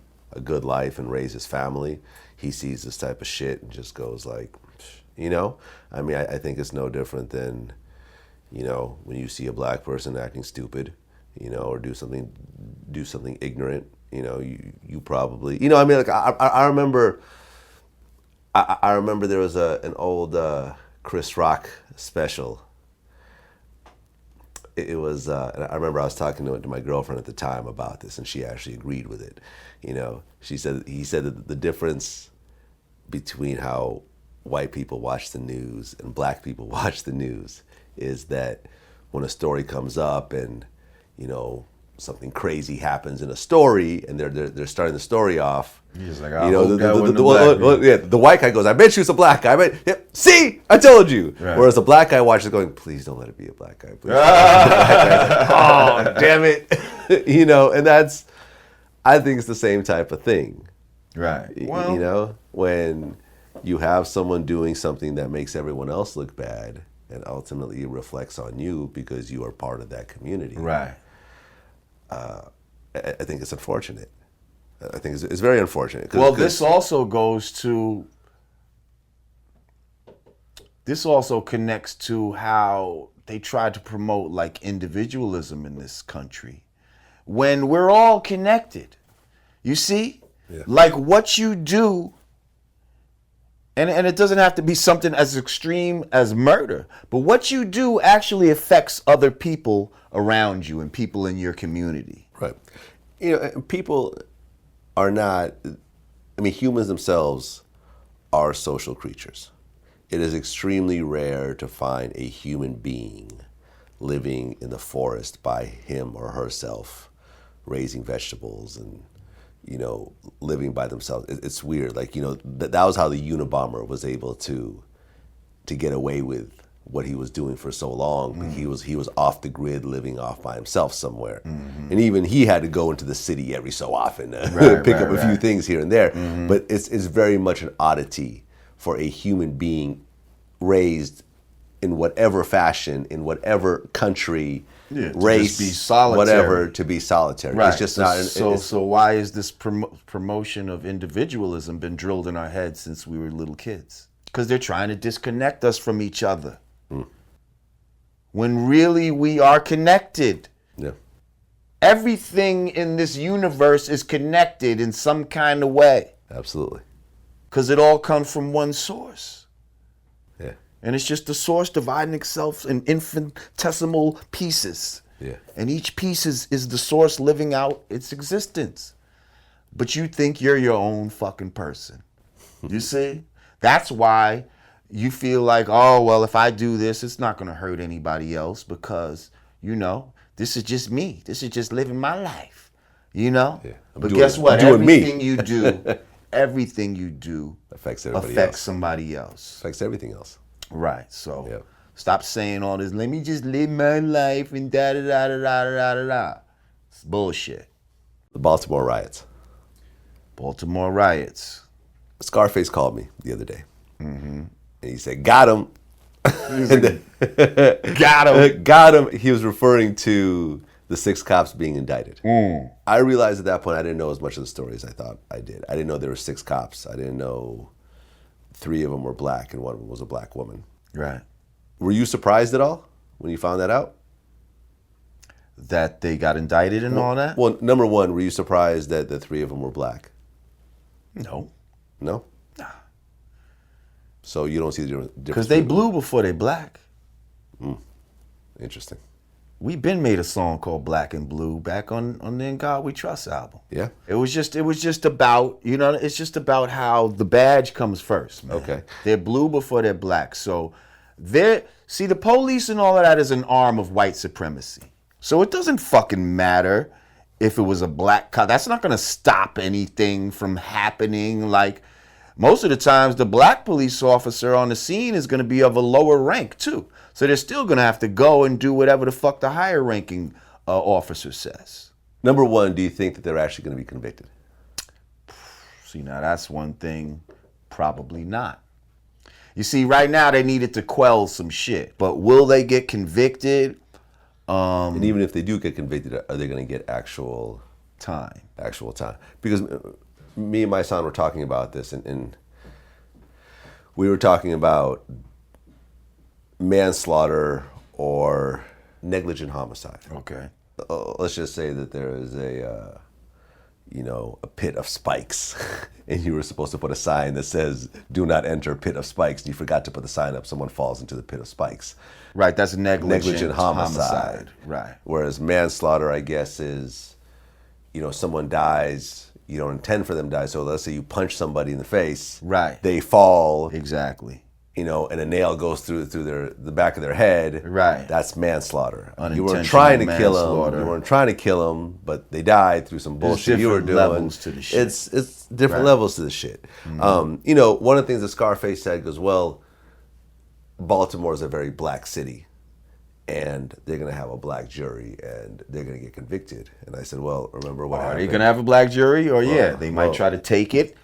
good life and raise his family, he sees this type of shit and just goes like, I mean, I think it's no different than, when you see a black person acting stupid, or do something ignorant, you probably, I mean, like I remember. I remember there was an old Chris Rock special. It was, and I remember I was talking to my girlfriend at the time about this, and she actually agreed with it. He said that the difference between how white people watch the news and black people watch the news is that when a story comes up and something crazy happens in a story and they're starting the story off. He's like, the white guy goes, I bet you it's a black guy. See, I told you. Right. Whereas the black guy watches going, please don't let it be a black guy. Please. Oh, damn it. And that's, I think it's the same type of thing. Right. Well, when you have someone doing something that makes everyone else look bad and ultimately it reflects on you because you are part of that community. Right. I think it's unfortunate. I think it's very unfortunate. This also connects to how they try to promote like individualism in this country when we're all connected. You see? Yeah. Like what you do, and it doesn't have to be something as extreme as murder, but what you do actually affects other people around you and people in your community. Right. People are not, humans themselves are social creatures. It is extremely rare to find a human being living in the forest by him or herself raising vegetables and, you know, living by themselves. It's weird. Like, you know, that was how the Unabomber was able to get away with what he was doing for so long. He was off the grid, living off by himself somewhere. And even he had to go into the city every so often to pick up a few things here and there. But it's very much an oddity for a human being raised in whatever fashion, in whatever country, race, be solitary. whatever, to be solitary. Right. It's just not. So why is this promotion of individualism been drilled in our heads since we were little kids? Because they're trying to disconnect us from each other. When really we are connected. Yeah. Everything in this universe is connected in some kind of way. Absolutely. Because it all comes from one source. Yeah. And it's just the source dividing itself in infinitesimal pieces. Yeah. And each piece is the source living out its existence. But you think you're your own fucking person. You see? That's why you feel like, oh, well, if I do this, it's not going to hurt anybody else because, you know, this is just me. This is just living my life, you know? Yeah. But guess what? Everything you do affects somebody else. Affects everything else. Right. So stop saying all this, let me just live my life and da-da-da-da-da-da-da-da. It's bullshit. The Baltimore riots. Baltimore riots. Scarface called me the other day. And he said, got him. Got him. He was referring to the 6 cops being indicted. I realized at that point I didn't know as much of the story as I thought I did. I didn't know there were 6 cops. I didn't know 3 of them were black and 1 of them was a black woman. Right. Were you surprised at all when you found that out? That they got indicted and all that? Well, number 1, were you surprised that the 3 of them were black? No. No? Nah. So you don't see the difference? Because they blue before they black. Interesting. We been made a song called Black and Blue back on the In God We Trust album. Yeah. It was just about, you know, it's just about how the badge comes first, man. Okay. They're blue before they're black. So the police and all of that is an arm of white supremacy. So it doesn't fucking matter if it was a black cop. That's not gonna stop anything from happening. Like, most of the times the black police officer on the scene is gonna be of a lower rank too. So they're still gonna have to go and do whatever the fuck the higher ranking officer says. Number 1, do you think that they're actually going to be convicted? See, now that's one thing, probably not. You see, right now they needed to quell some shit, but will they get convicted? And even if they do get convicted, are they going to get actual time? Actual time. Because me and my son were talking about this, and we were talking about manslaughter or negligent homicide. Okay. Let's just say that there is a pit of spikes, and you were supposed to put a sign that says, "Do not enter pit of spikes," and you forgot to put the sign up. Someone falls into the pit of spikes. Right, that's a negligent homicide. Right. Whereas manslaughter, I guess, is, someone dies, you don't intend for them to die. So let's say you punch somebody in the face. Right. They fall. Exactly. And a nail goes through the back of their head. Right. That's manslaughter. You Unintentional weren't trying to kill manslaughter. them. You weren't trying to kill them, but they died through some bullshit you were doing. Levels to the shit. It's different levels to the shit. One of the things that Scarface said goes, well, Baltimore is a very black city, and they're going to have a black jury, and they're going to get convicted. And I said, well, remember what happened? Are they going to have a black jury? Or they might try to take it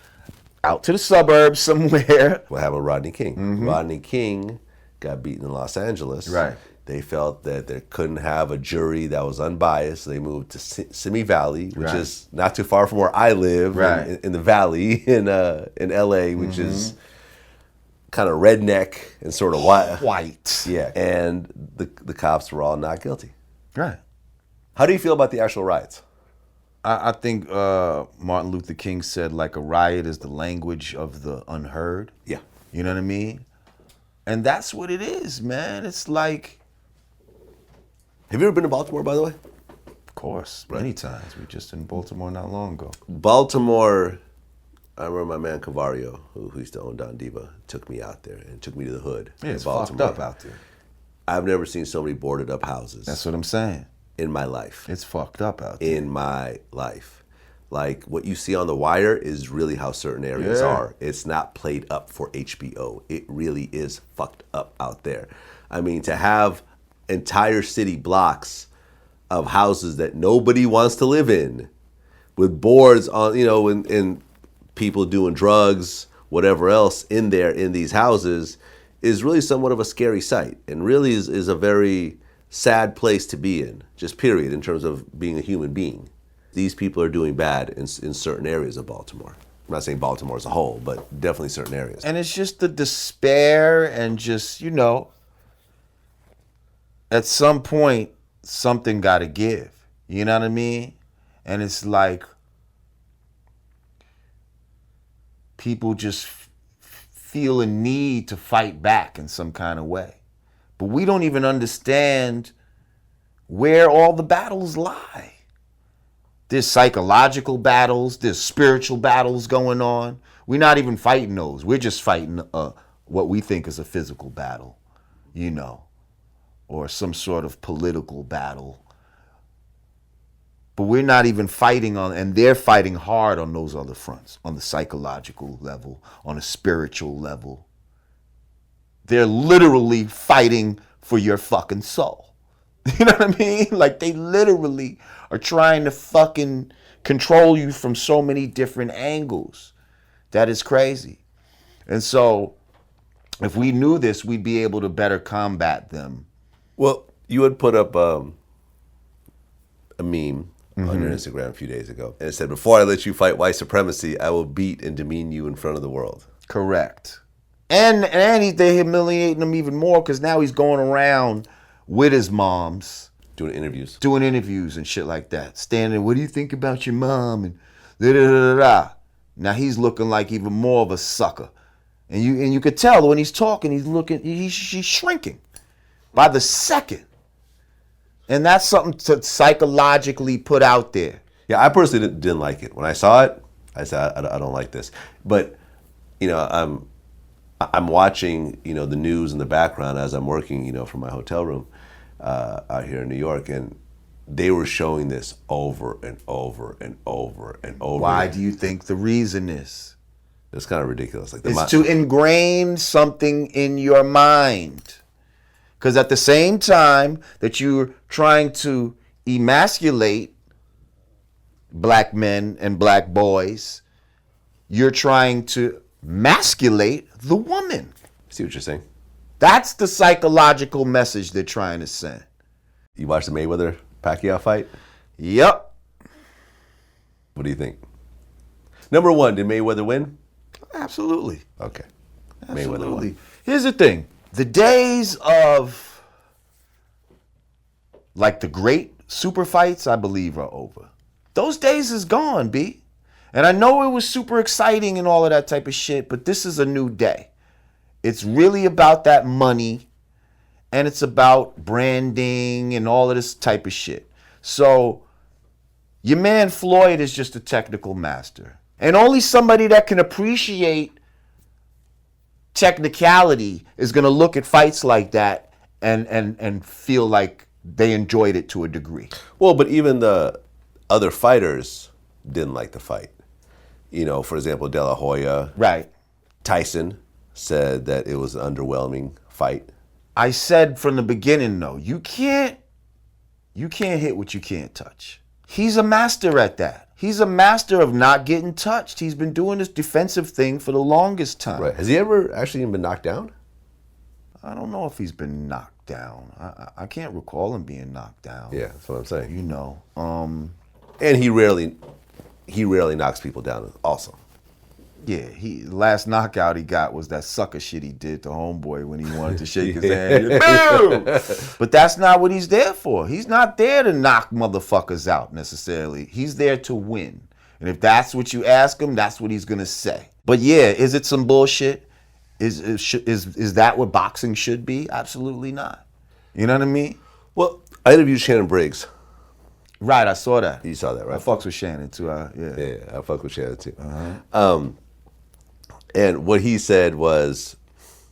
out to the suburbs somewhere. What happened with Rodney King? Rodney King got beaten in Los Angeles. Right. They felt that they couldn't have a jury that was unbiased. So they moved to Simi Valley, which is not too far from where I live, in the valley in LA, which is kind of redneck and sort of white. Yeah, and the cops were all not guilty. Right. How do you feel about the actual riots? I think Martin Luther King said, like, a riot is the language of the unheard. Yeah. You know what I mean? And that's what it is, man. It's like... Have you ever been to Baltimore, by the way? Of course, many times. We were just in Baltimore not long ago. Baltimore, I remember my man Cavario, who used to own Don Diva, took me out there and took me to the hood. Yeah, it's Baltimore. fucked up out there. I've never seen so many boarded up houses. That's what I'm saying. in my life. It's fucked up out there. In my life. Like, what you see on The Wire is really how certain areas are. It's not played up for HBO. It really is fucked up out there. I mean, to have entire city blocks of houses that nobody wants to live in, with boards on, and people doing drugs, whatever else in there in these houses, is really somewhat of a scary sight, and really is a very sad place to be in, just period, in terms of being a human being. These people are doing bad in certain areas of Baltimore. I'm not saying Baltimore as a whole, but definitely certain areas. And it's just the despair and just, at some point, something got to give. You know what I mean? And it's like people just feel a need to fight back in some kind of way. But we don't even understand where all the battles lie. There's psychological battles, there's spiritual battles going on. We're not even fighting those. We're just fighting what we think is a physical battle, or some sort of political battle. But we're not even fighting and they're fighting hard on those other fronts, on the psychological level, on a spiritual level. They're literally fighting for your fucking soul. You know what I mean? Like, they literally are trying to fucking control you from so many different angles. That is crazy. And so, if we knew this, we'd be able to better combat them. Well, you had put up a meme on your Instagram a few days ago, and it said, "Before I let you fight white supremacy, I will beat and demean you in front of the world." Correct. And they're humiliating him even more because now he's going around with his moms. Doing interviews and shit like that. Standing, what do you think about your mom? And da-da-da-da-da. Now he's looking like even more of a sucker. And you could tell when he's talking, he's shrinking by the second. And that's something to psychologically put out there. Yeah, I personally didn't like it. When I saw it, I said, I don't like this. But, I'm watching, the news in the background as I'm working, from my hotel room out here in New York, and they were showing this over and over and over and over. Why do you think the reason is? It's kind of ridiculous. Like, it's to ingrain something in your mind. Because at the same time that you're trying to emasculate black men and black boys, you're trying to masculate the woman. I see what you're saying. That's the psychological message they're trying to send. You watched the Mayweather-Pacquiao fight? Yep. What do you think? Number one, did Mayweather win? Absolutely. Okay. Absolutely. Mayweather won. Here's the thing. The days of, like, the great super fights, I believe, are over. Those days is gone, B. And I know it was super exciting and all of that type of shit, but this is a new day. It's really about that money, and it's about branding and all of this type of shit. So, your man Floyd is just a technical master. And only somebody that can appreciate technicality is going to look at fights like that and feel like they enjoyed it to a degree. Well, but even the other fighters didn't like the fight. For example, De La Hoya. Right. Tyson said that it was an underwhelming fight. I said from the beginning, though, you can't hit what you can't touch. He's a master at that. He's a master of not getting touched. He's been doing this defensive thing for the longest time. Right. Has he ever actually even been knocked down? I don't know if he's been knocked down. I can't recall him being knocked down. Yeah, that's what I'm saying. And he rarely knocks people down also. Yeah, the last knockout he got was that sucker shit he did to Homeboy when he wanted to shake his hand. Boom! But that's not what he's there for. He's not there to knock motherfuckers out necessarily. He's there to win. And if that's what you ask him, that's what he's gonna say. But yeah, is it some bullshit? Is that what boxing should be? Absolutely not. You know what I mean? Well, I interviewed Shannon Briggs. Right, I saw that. You saw that, right? I fucks with Shannon too. Yeah, I fuck with Shannon too. And what he said was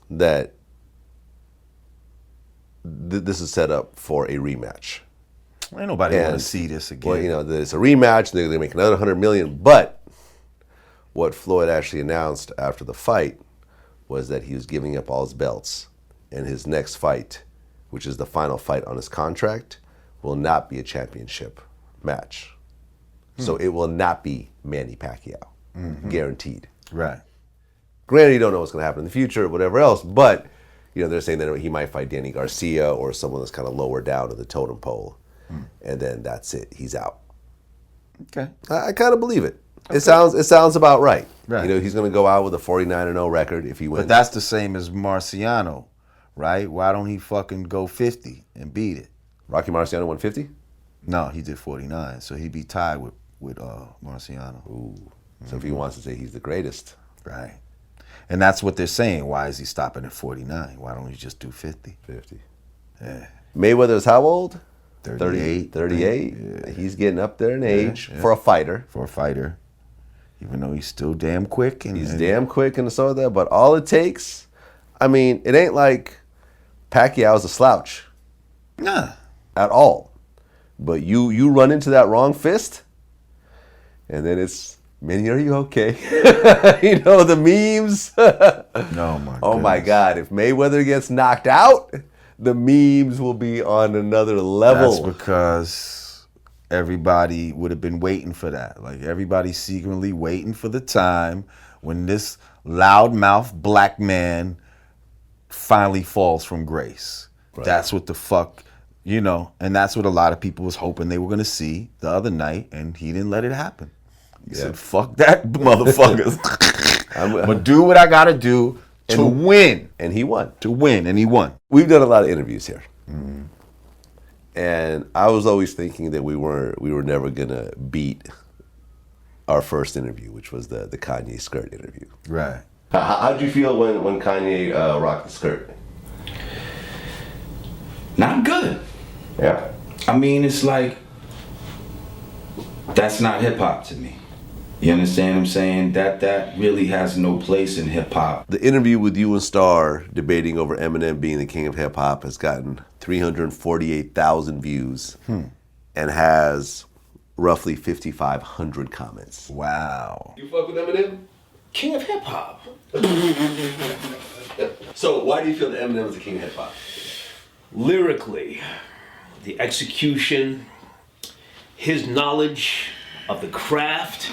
that this is set up for a rematch. Ain't nobody want to And, see this again. well, you know, there's a rematch. They're going to make another $100 million. But what Floyd actually announced after the fight was that he was giving up all his belts, and his next fight, which is the final fight on his contract, will not be a championship match. So it will not be Manny Pacquiao, guaranteed. Right. Granted, you don't know what's going to happen in the future or whatever else, but you know they're saying that he might fight Danny Garcia or someone that's kind of lower down in the totem pole, and then that's it. He's out. Okay. I kind of believe it. Okay. It sounds about right. Right. You know, he's going to go out with a 49-0 record if he wins. But that's the same as Marciano, right? Why don't he fucking go 50 and beat it? Rocky Marciano won 50? No, he did 49, so he'd be tied with Marciano. Ooh. So if he wants to say he's the greatest. Right. And that's what they're saying. Why is he stopping at 49? Why don't he just do 50? 50. Yeah. Mayweather's how old? 38. 38. Yeah. He's getting up there in age yeah. for a fighter. For a fighter. Even though he's still damn quick. He's damn quick and so that, but all it takes, I mean, it ain't like Pacquiao's a slouch. Nah. At all. But you run into that wrong fist, and then it's, Manny, are you okay? You know, the memes. No, my Oh my God. If Mayweather gets knocked out, the memes will be on another level. That's because everybody would have been waiting for that. Like, everybody's secretly waiting for the time when this loudmouth black man finally falls from grace. Right. That's what the fuck, you know, and that's what a lot of people was hoping they were going to see the other night, and he didn't let it happen. He said, fuck that, motherfuckers. I'm going to do what I got to do to win. And he won. To win, and he won. We've done a lot of interviews here. Mm-hmm. And I was always thinking that we were never going to beat our first interview, which was the Kanye skirt interview. Right. How did you feel when Kanye rocked the skirt? Not good. Yeah. I mean, it's like, that's not hip hop to me. You understand what I'm saying? That really has no place in hip hop. The interview with you and Star debating over Eminem being the king of hip hop has gotten 348,000 views and has roughly 5,500 comments. Wow. You fuck with Eminem? King of hip hop. So why do you feel that Eminem is the king of hip hop? Lyrically, the execution, his knowledge of the craft,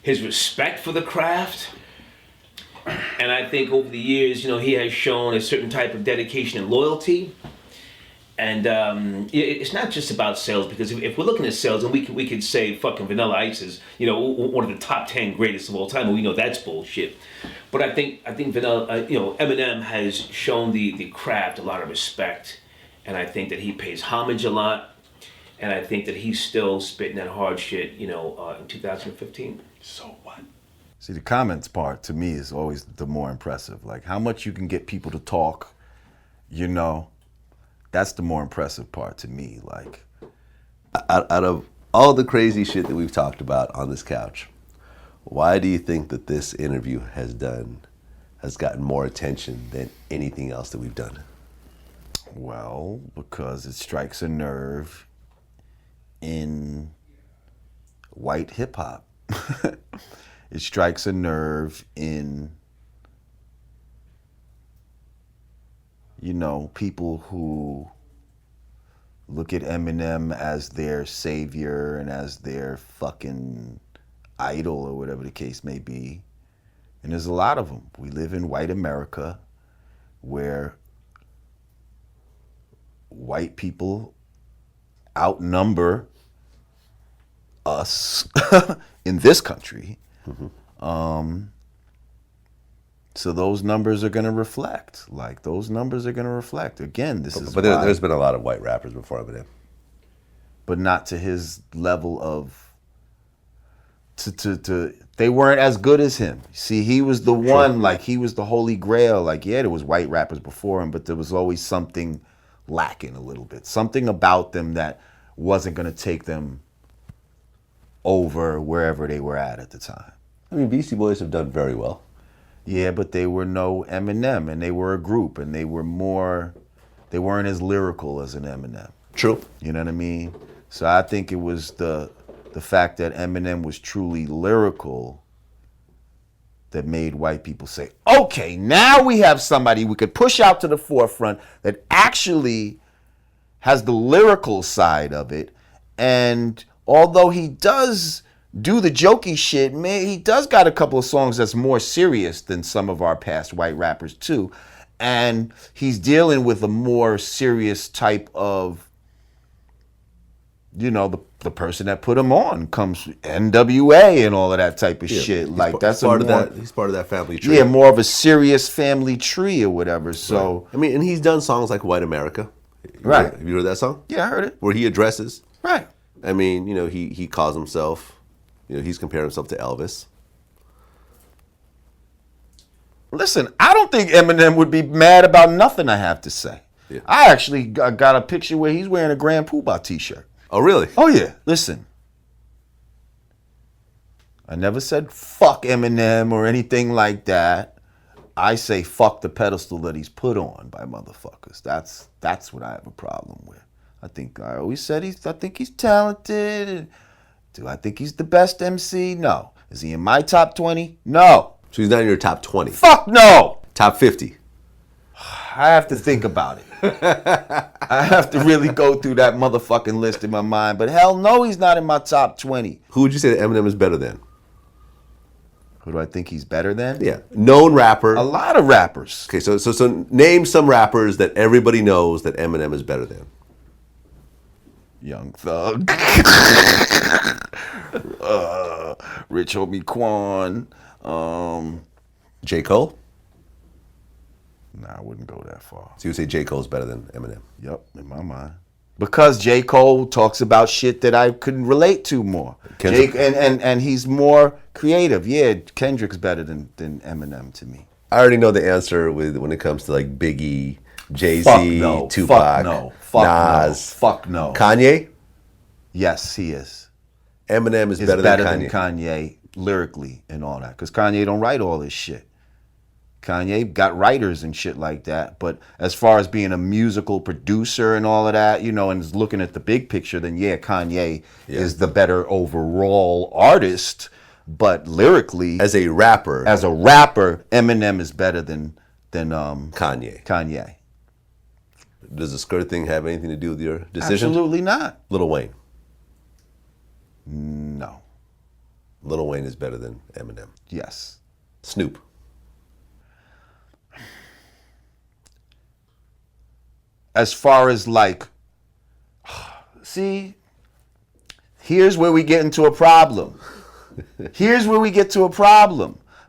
his respect for the craft, and I think over the years, you know, he has shown a certain type of dedication and loyalty. And it's not just about sales, because if we're looking at sales, and we could say fucking Vanilla Ice is, you know, one of the top 10 greatest of all time, and we know that's bullshit. But I think Vanilla, you know, Eminem has shown the craft a lot of respect, and I think that he pays homage a lot, and I think that he's still spitting that hard shit, you know, in 2015. So what? See, the comments part to me is always the more impressive. Like, how much you can get people to talk, you know. That's the more impressive part to me. Like, out of all the crazy shit that we've talked about on this couch, why do you think that this interview has gotten more attention than anything else that we've done? Well, because it strikes a nerve in white hip hop. It strikes a nerve in, you know, people who look at Eminem as their savior and as their fucking idol or whatever the case may be. And there's a lot of them. We live in white America where white people outnumber us in this country. Mm-hmm. So those numbers are going to reflect. Like, those numbers are going to reflect. Again, this is But there's been a lot of white rappers before Eminem. But not to his level of... They weren't as good as him. See, he was the one, like, he was the holy grail. Like, yeah, there was white rappers before him, but there was always something lacking a little bit. Something about them that wasn't going to take them over wherever they were at the time. I mean, Beastie Boys have done very well. Yeah, but they were no Eminem, and they were a group, and they weren't as lyrical as an Eminem. True. You know what I mean? So I think it was the fact that Eminem was truly lyrical that made white people say, okay, now we have somebody we could push out to the forefront that actually has the lyrical side of it. And although he does do the jokey shit, man, he does got a couple of songs that's more serious than some of our past white rappers too. And he's dealing with a more serious type of, you know, the person that put him on comes NWA and all of that type of shit. Like that's part of that. He's part of that family tree. Yeah, more of a serious family tree or whatever. So right. I mean, and he's done songs like White America. Right. Have you heard that song? Yeah, I heard it. Where he addresses. Right. I mean, you know, he calls himself, you know, he's comparing himself to Elvis. Listen, I don't think Eminem would be mad about nothing I have to say. Yeah. I actually got a picture where he's wearing a Grand Poobah t-shirt. Oh, really? Oh, yeah. Listen. I never said fuck Eminem or anything like that. I say fuck the pedestal that he's put on by motherfuckers. That's what I have a problem with. I always said I think he's talented. Do I think he's the best MC? No. Is he in my top 20? No. So he's not in your top 20? Fuck no. Top 50? I have to think about it. I have to really go through that motherfucking list in my mind. But hell no, he's not in my top 20. Who would you say that Eminem is better than? Who do I think he's better than? Yeah. Known rapper. A lot of rappers. Okay, so name some rappers that everybody knows that Eminem is better than. Young Thug. Rich Homie Quan. J. Cole? Nah, I wouldn't go that far. So you would say J. Cole's better than Eminem? Yep, in my mind. Because J. Cole talks about shit that I couldn't relate to more. And he's more creative. Yeah, Kendrick's better than Eminem to me. I already know the answer when it comes to like Biggie, Jay-Z, Fuck no. Tupac, Fuck no. Fuck Nas. no. Fuck no. Kanye? Yes, he is. Eminem is better than Kanye lyrically and all that. Because Kanye don't write all this shit. Kanye got writers and shit like that. But as far as being a musical producer and all of that, you know, and is looking at the big picture, then yeah, Kanye is the better overall artist. But lyrically, as a rapper, Eminem is better than Kanye. Does the skirt thing have anything to do with your decision? Absolutely not. Lil Wayne. No. Lil Wayne is better than Eminem. Yes. Snoop. As far as like, see, here's where we get into a problem.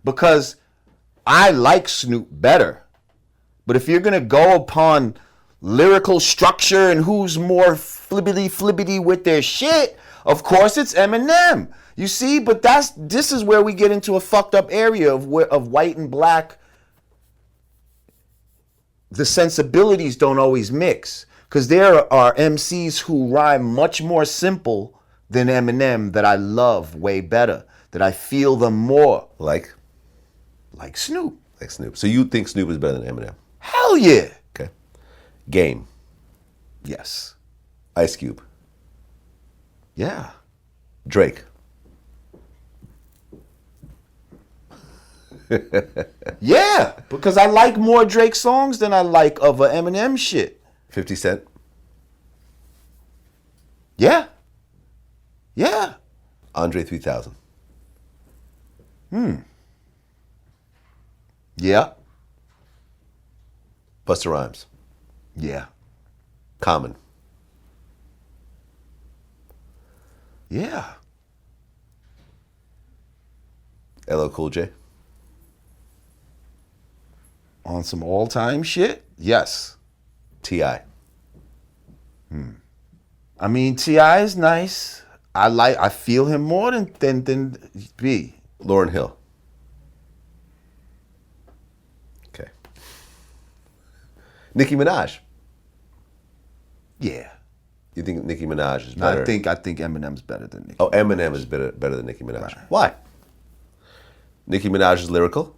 Because I like Snoop better. But if you're going to go upon lyrical structure and who's more flibbity with their shit, of course it's Eminem. You see, but this is where we get into a fucked up area of white and black. The sensibilities don't always mix. Because there are MCs who rhyme much more simple than Eminem that I love way better. That I feel them more. Like Snoop. Like Snoop. So you think Snoop is better than Eminem? Hell yeah. Okay. Game. Yes. Ice Cube. Yeah. Drake. Yeah, because I like more Drake songs than I like of Eminem shit. 50 Cent. Yeah. Yeah. Andre 3000. Yeah. Busta Rhymes. Yeah. Common. Yeah. LL Cool J. On some all-time shit? Yes. T.I. I mean, T.I. is nice. I feel him more than B. Lauryn Hill. Okay. Nicki Minaj. Yeah. You think Nicki Minaj is better? I think Eminem's better than Nicki. Oh, Eminem is better than Nicki Minaj. Right. Why? Nicki Minaj is lyrical?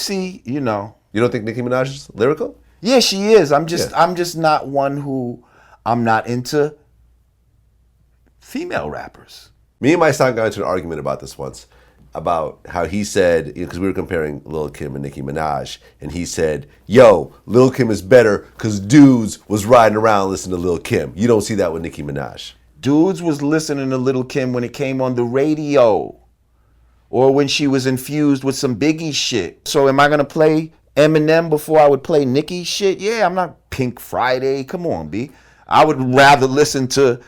You know. You don't think Nicki Minaj is lyrical? Yeah, she is. I'm just not one who I'm not into female rappers. Me and my son got into an argument about this once, about how he said, because we were comparing Lil' Kim and Nicki Minaj, and he said, yo, Lil' Kim is better because dudes was riding around listening to Lil' Kim. You don't see that with Nicki Minaj. Dudes was listening to Lil' Kim when it came on the radio or when she was infused with some Biggie shit. So am I going to play Eminem before I would play Nicki shit? Yeah, I'm not Pink Friday. Come on, B. I would rather listen to,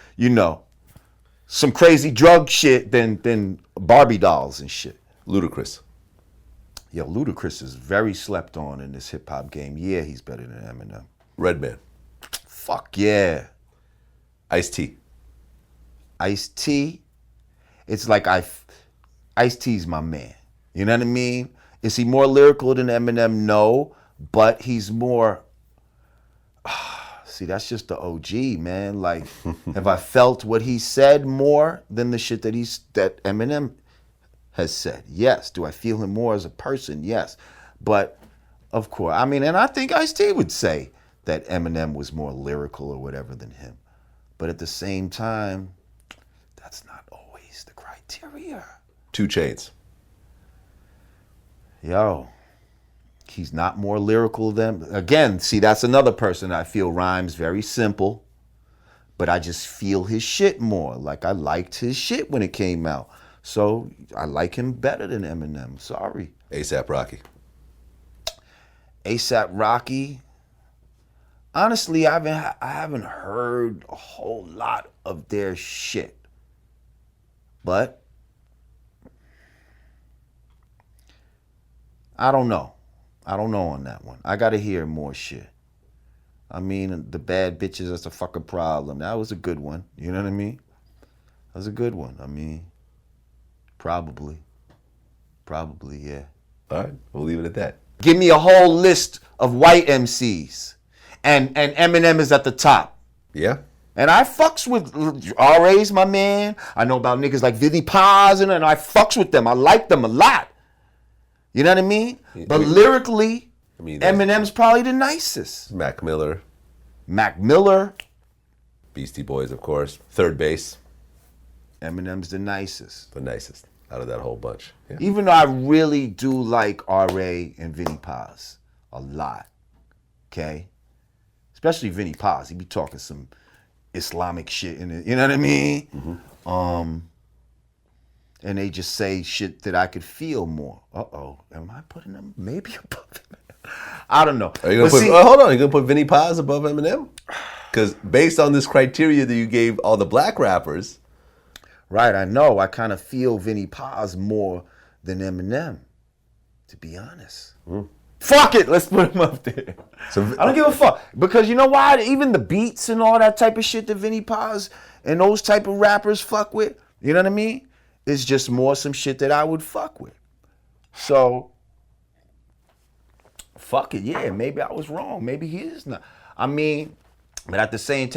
some crazy drug shit than Barbie dolls and shit. Ludacris. Yo, Ludacris is very slept on in this hip hop game. Yeah, he's better than Eminem. Redman. Fuck yeah. Ice-T. Ice-T, it's like Ice-T's my man. You know what I mean? Is he more lyrical than Eminem? No, but he's more... See, that's just the OG, man. Like, have I felt what he said more than the shit that Eminem has said? Yes. Do I feel him more as a person? Yes. But, of course, and I think Ice-T would say that Eminem was more lyrical or whatever than him. But at the same time, that's not always the criteria. 2 Chainz. Yo, he's not more lyrical than... Again, see, that's another person I feel rhymes very simple, but I just feel his shit more. Like, I liked his shit when it came out. So, I like him better than Eminem. Sorry. A$AP Rocky. A$AP Rocky... Honestly, I haven't heard a whole lot of their shit. But I don't know. I don't know on that one. I gotta hear more shit. The bad bitches, that's a fucking problem. That was a good one. You know what I mean? That was a good one. Probably, yeah. All right, we'll leave it at that. Give me a whole list of white MCs. And Eminem is at the top. Yeah. And I fucks with R.A.'s my man. I know about niggas like Vinnie Paz and I fucks with them. I like them a lot. You know what I mean? But lyrically, Eminem's probably the nicest. Mac Miller. Beastie Boys, of course. Third Base. Eminem's the nicest. The nicest out of that whole bunch. Yeah. Even though I really do like R.A. and Vinnie Paz a lot. Okay? Especially Vinnie Paz. He be talking some Islamic shit in it. You know what I mean? Mm-hmm. And they just say shit that I could feel more. Uh-oh. Am I putting them maybe above Eminem? I don't know. Are you gonna hold on. Are you going to put Vinnie Paz above Eminem? Because based on this criteria that you gave all the black rappers. Right, I know. I kind of feel Vinnie Paz more than Eminem, to be honest. Fuck it, let's put him up there. So, I don't give a fuck. Because you know why? Even the beats and all that type of shit that Vinnie Paz and those type of rappers fuck with, you know what I mean? It's just more some shit that I would fuck with. So, fuck it, yeah, maybe I was wrong. Maybe he is not. But at the same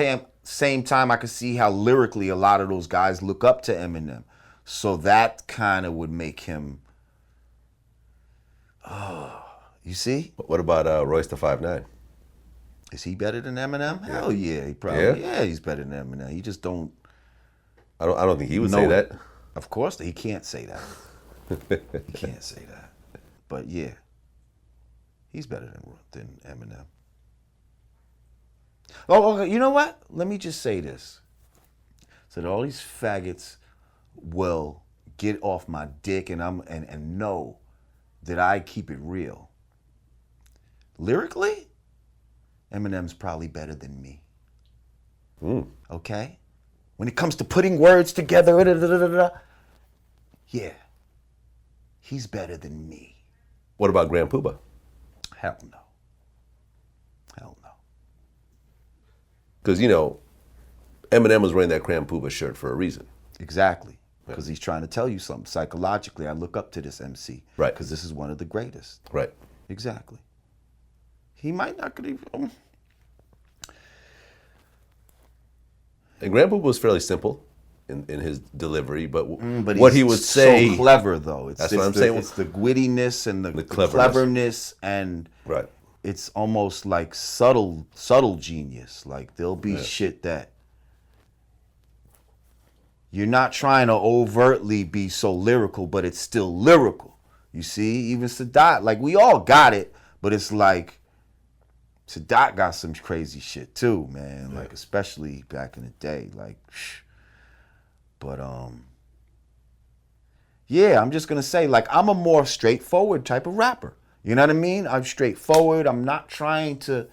time, I could see how lyrically a lot of those guys look up to Eminem. So that kind of would make him... You see? What about Royce the 5'9"? Is he better than Eminem? Yeah. Hell yeah, he probably. Yeah, he's better than Eminem. He just don't. I don't think he would say that. Of course, he can't say that. He can't say that. But yeah, he's better than Eminem. Oh, okay. You know what? Let me just say this, so that all these faggots will get off my dick and know that I keep it real. Lyrically, Eminem's probably better than me. Okay? When it comes to putting words together, yeah, he's better than me. What about Grand Puba? Hell no. Because, Eminem was wearing that Grand Puba shirt for a reason. Exactly. Because he's trying to tell you something. Psychologically, I look up to this MC. Right. Because this is one of the greatest. Right. Exactly. He might not could even... And Grand Puba was fairly simple in his delivery, but what he would say... so clever, though. That's what I'm saying. It's the wittiness and the cleverness and... Right. it's almost like subtle genius. Like there'll be shit that you're not trying to overtly be so lyrical, but it's still lyrical. You see, even Sadat, like we all got it, but it's like Sadat got some crazy shit too, man. Like especially back in the day, like. But yeah, I'm just gonna say, like, I'm a more straightforward type of rapper. You know what I mean? I'm straightforward. I'm not trying to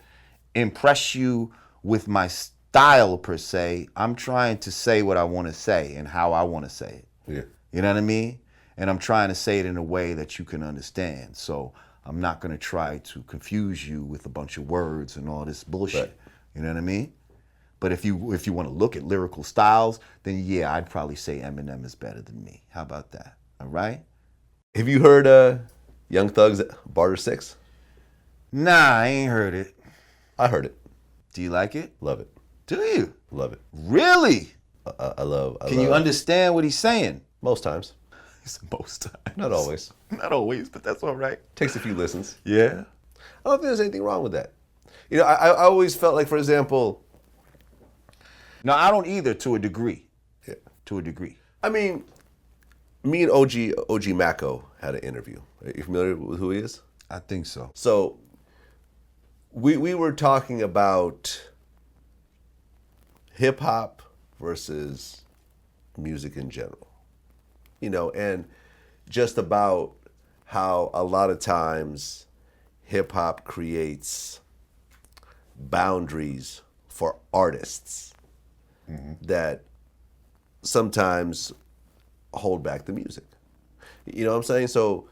impress you with my style per se. I'm trying to say what I want to say and how I want to say it. Yeah. You know what I mean? And I'm trying to say it in a way that you can understand. So I'm not gonna try to confuse you with a bunch of words and all this bullshit. Right. You know what I mean? But if you want to look at lyrical styles, then yeah, I'd probably say Eminem is better than me. How about that? All right? Have you heard Young Thug's Barter 6? Nah, I ain't heard it. I heard it. Do you like it? Love it. Do you? Love it. Really? I love. Can you understand what he's saying? Most times. He said most times. Not always. Not always, but that's all right. Takes a few listens. Yeah? I don't think there's anything wrong with that. You know, I always felt like, for example. No, I don't either, to a degree. Yeah. To a degree. I mean, me and OG Mako had an interview. Are you familiar with who he is? I think so. So we were talking about hip hop versus music in general. You know, and just about how a lot of times hip hop creates boundaries for artists that sometimes hold back the music. You know what I'm saying? So,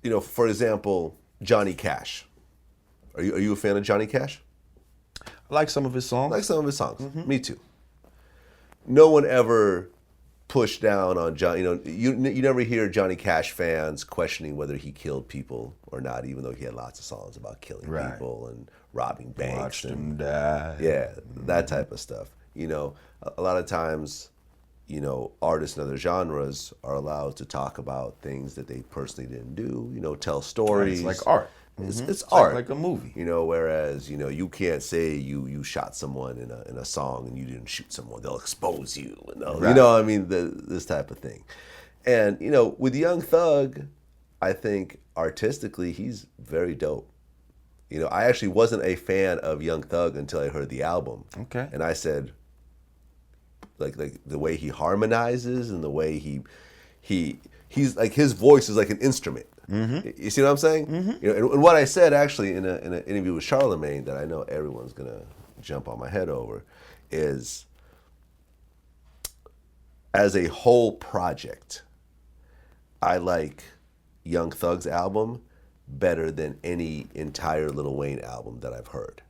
you know, for example, Johnny Cash. Are you a fan of Johnny Cash? I like some of his songs. I like some of his songs. Me too. No one ever pushed down on John. You know, you never hear Johnny Cash fans questioning whether he killed people or not, even though he had lots of songs about killing people and robbing banks. Watched and him die. Yeah, that type of stuff. You know, a lot of times, you know, artists in other genres are allowed to talk about things that they personally didn't do. You know, tell stories. It's like art. It's art, like a movie. You know, whereas, you know, you can't say you shot someone in a song and you didn't shoot someone. They'll expose you. You know, Right. you know, I mean, this type of thing. And, you know, with Young Thug, I think artistically he's very dope. You know, I actually wasn't a fan of Young Thug until I heard the album. Okay. And I said, like the way he harmonizes and the way he's like, his voice is like an instrument. You see what I'm saying? You know, and what I said actually in an interview with Charlemagne that I know everyone's gonna jump on my head over is, as a whole project, I like Young Thug's album better than any entire Lil Wayne album that I've heard.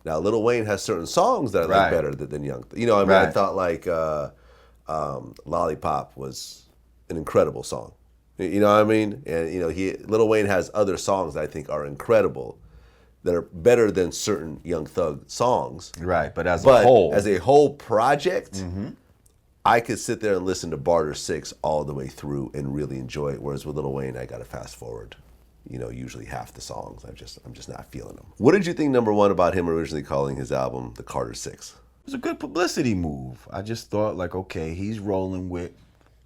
Now, Lil Wayne has certain songs that I like better than Young Thug. You know, I mean, I thought like Lollipop was an incredible song. You know what I mean? And, you know, Lil Wayne has other songs that I think are incredible that are better than certain Young Thug songs. Right, but as a whole project, I could sit there and listen to Barter 6 all the way through and really enjoy it. Whereas with Lil Wayne, I got to fast forward, you know, usually half the songs. I'm just not feeling them. What did you think, number one, about him originally calling his album The Carter 6? It was a good publicity move. I just thought, like, okay, he's rolling with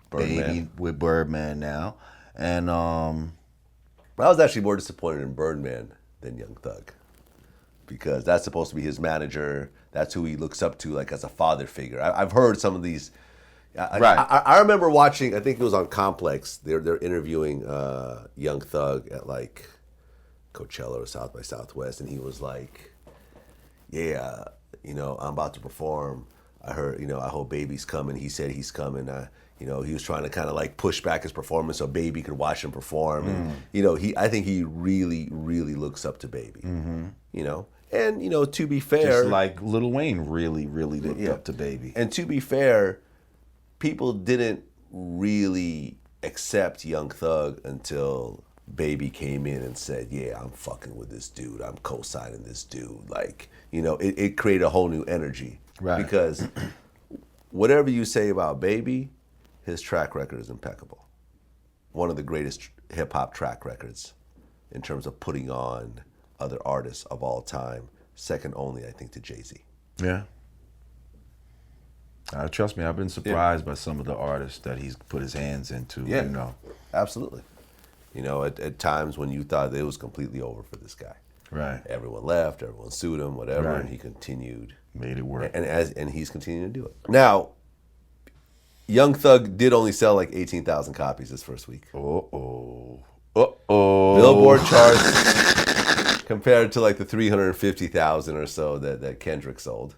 Birdman now. And I was actually more disappointed in Birdman than Young Thug, because that's supposed to be his manager. That's who he looks up to, like, as a father figure. I've heard some of these. I remember watching, I think it was on Complex, they're interviewing Young Thug at like Coachella or South by Southwest, and he was like, yeah, you know, I'm about to perform. I heard, you know, I hope Baby's coming. He said he's coming. You know, he was trying to kind of like push back his performance so Baby could watch him perform. And, you know, I think he really, really looks up to Baby. You know, and, you know, to be fair, just like Lil Wayne really, really looked up to Baby. And to be fair, people didn't really accept Young Thug until Baby came in and said, yeah, I'm fucking with this dude. I'm co-signing this dude. Like, you know, it created a whole new energy. Right. Because whatever you say about Baby, his track record is impeccable. One of the greatest hip-hop track records in terms of putting on other artists of all time, second only, I think, to Jay-Z. Yeah. Trust me, I've been surprised by some of the artists that he's put his hands into. Yeah, You know. absolutely. You know, at times when you thought it was completely over for this guy. Right. Everyone left, everyone sued him, whatever, Right. and he continued. Made it work. And he's continuing to do it. Now, Young Thug did only sell like 18,000 copies this first week. Uh-oh. Billboard charts compared to like the 350,000 or so that Kendrick sold.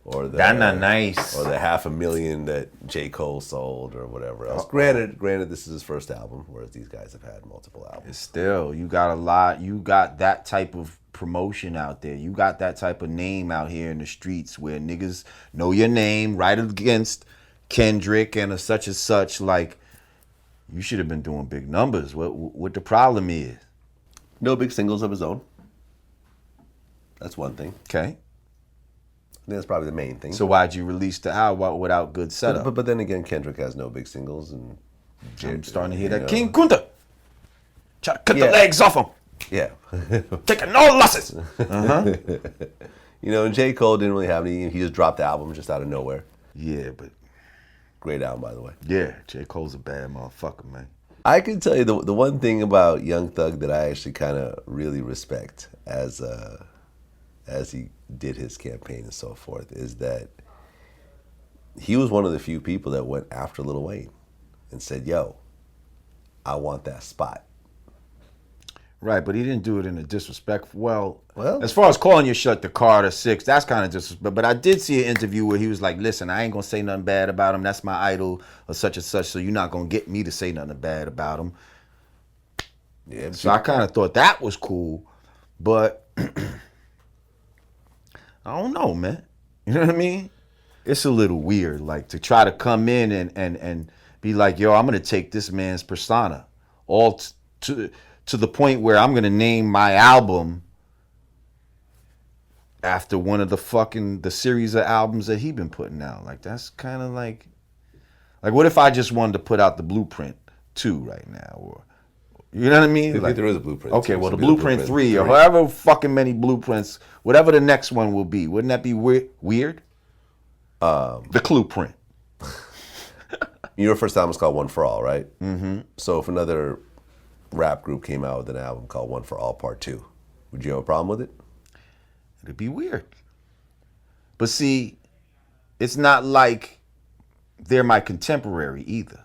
Or the, That's not nice. Or the 500,000 that J. Cole sold or whatever else. Granted, this is his first album, whereas these guys have had multiple albums. Still, you got a lot. You got that type of promotion out there. You got that type of name out here in the streets where niggas know your name right against Kendrick and a such and such. Like, you should have been doing big numbers. What the problem is? No big singles of his own. That's one thing. Okay. I think that's probably the main thing. So why'd you release the album without good setup? But then again, Kendrick has no big singles, and I'm starting to hear you that know. King Kunta. Try to cut the Yeah. legs off him. Yeah. Taking no losses. You know, and J. Cole didn't really have any. He just dropped the album just out of nowhere. Yeah, but Great album, by the way. yeah, J. Cole's a bad motherfucker, man. I can tell you the one thing about Young Thug that I actually kind of really respect as he did his campaign and so forth is that he was one of the few people that went after Lil Wayne and said, "Yo, I want that spot." Right, but he didn't do it in a disrespectful. Well, Well- as far as calling your shit the Carter 6, that's kind of disrespectful. But I did see an interview where he was like, "Listen, I ain't gonna say nothing bad about him. That's my idol, or such and such. So you're not gonna get me to say nothing bad about him." Yeah, So I kind of thought that was cool, but I don't know, man. You know what I mean? It's a little weird, like to try to come in and be like, "Yo, I'm gonna take this man's persona all to the point where I'm gonna name my album after one of the series of albums that he been putting out." Like that's kind of like what if I just wanted to put out the Blueprint 2 right now, or you know what I mean? I think there is a Blueprint. Okay, too. well, So the it'd be Blueprint 3 or however fucking many blueprints, whatever the next one will be. Wouldn't that be weird? The Clue print. Your first album was called One for All, right? Mm-hmm. So if another rap group came out with an album called One for All Part 2, would you have a problem with it? It'd be weird. But see, it's not like they're my contemporary either.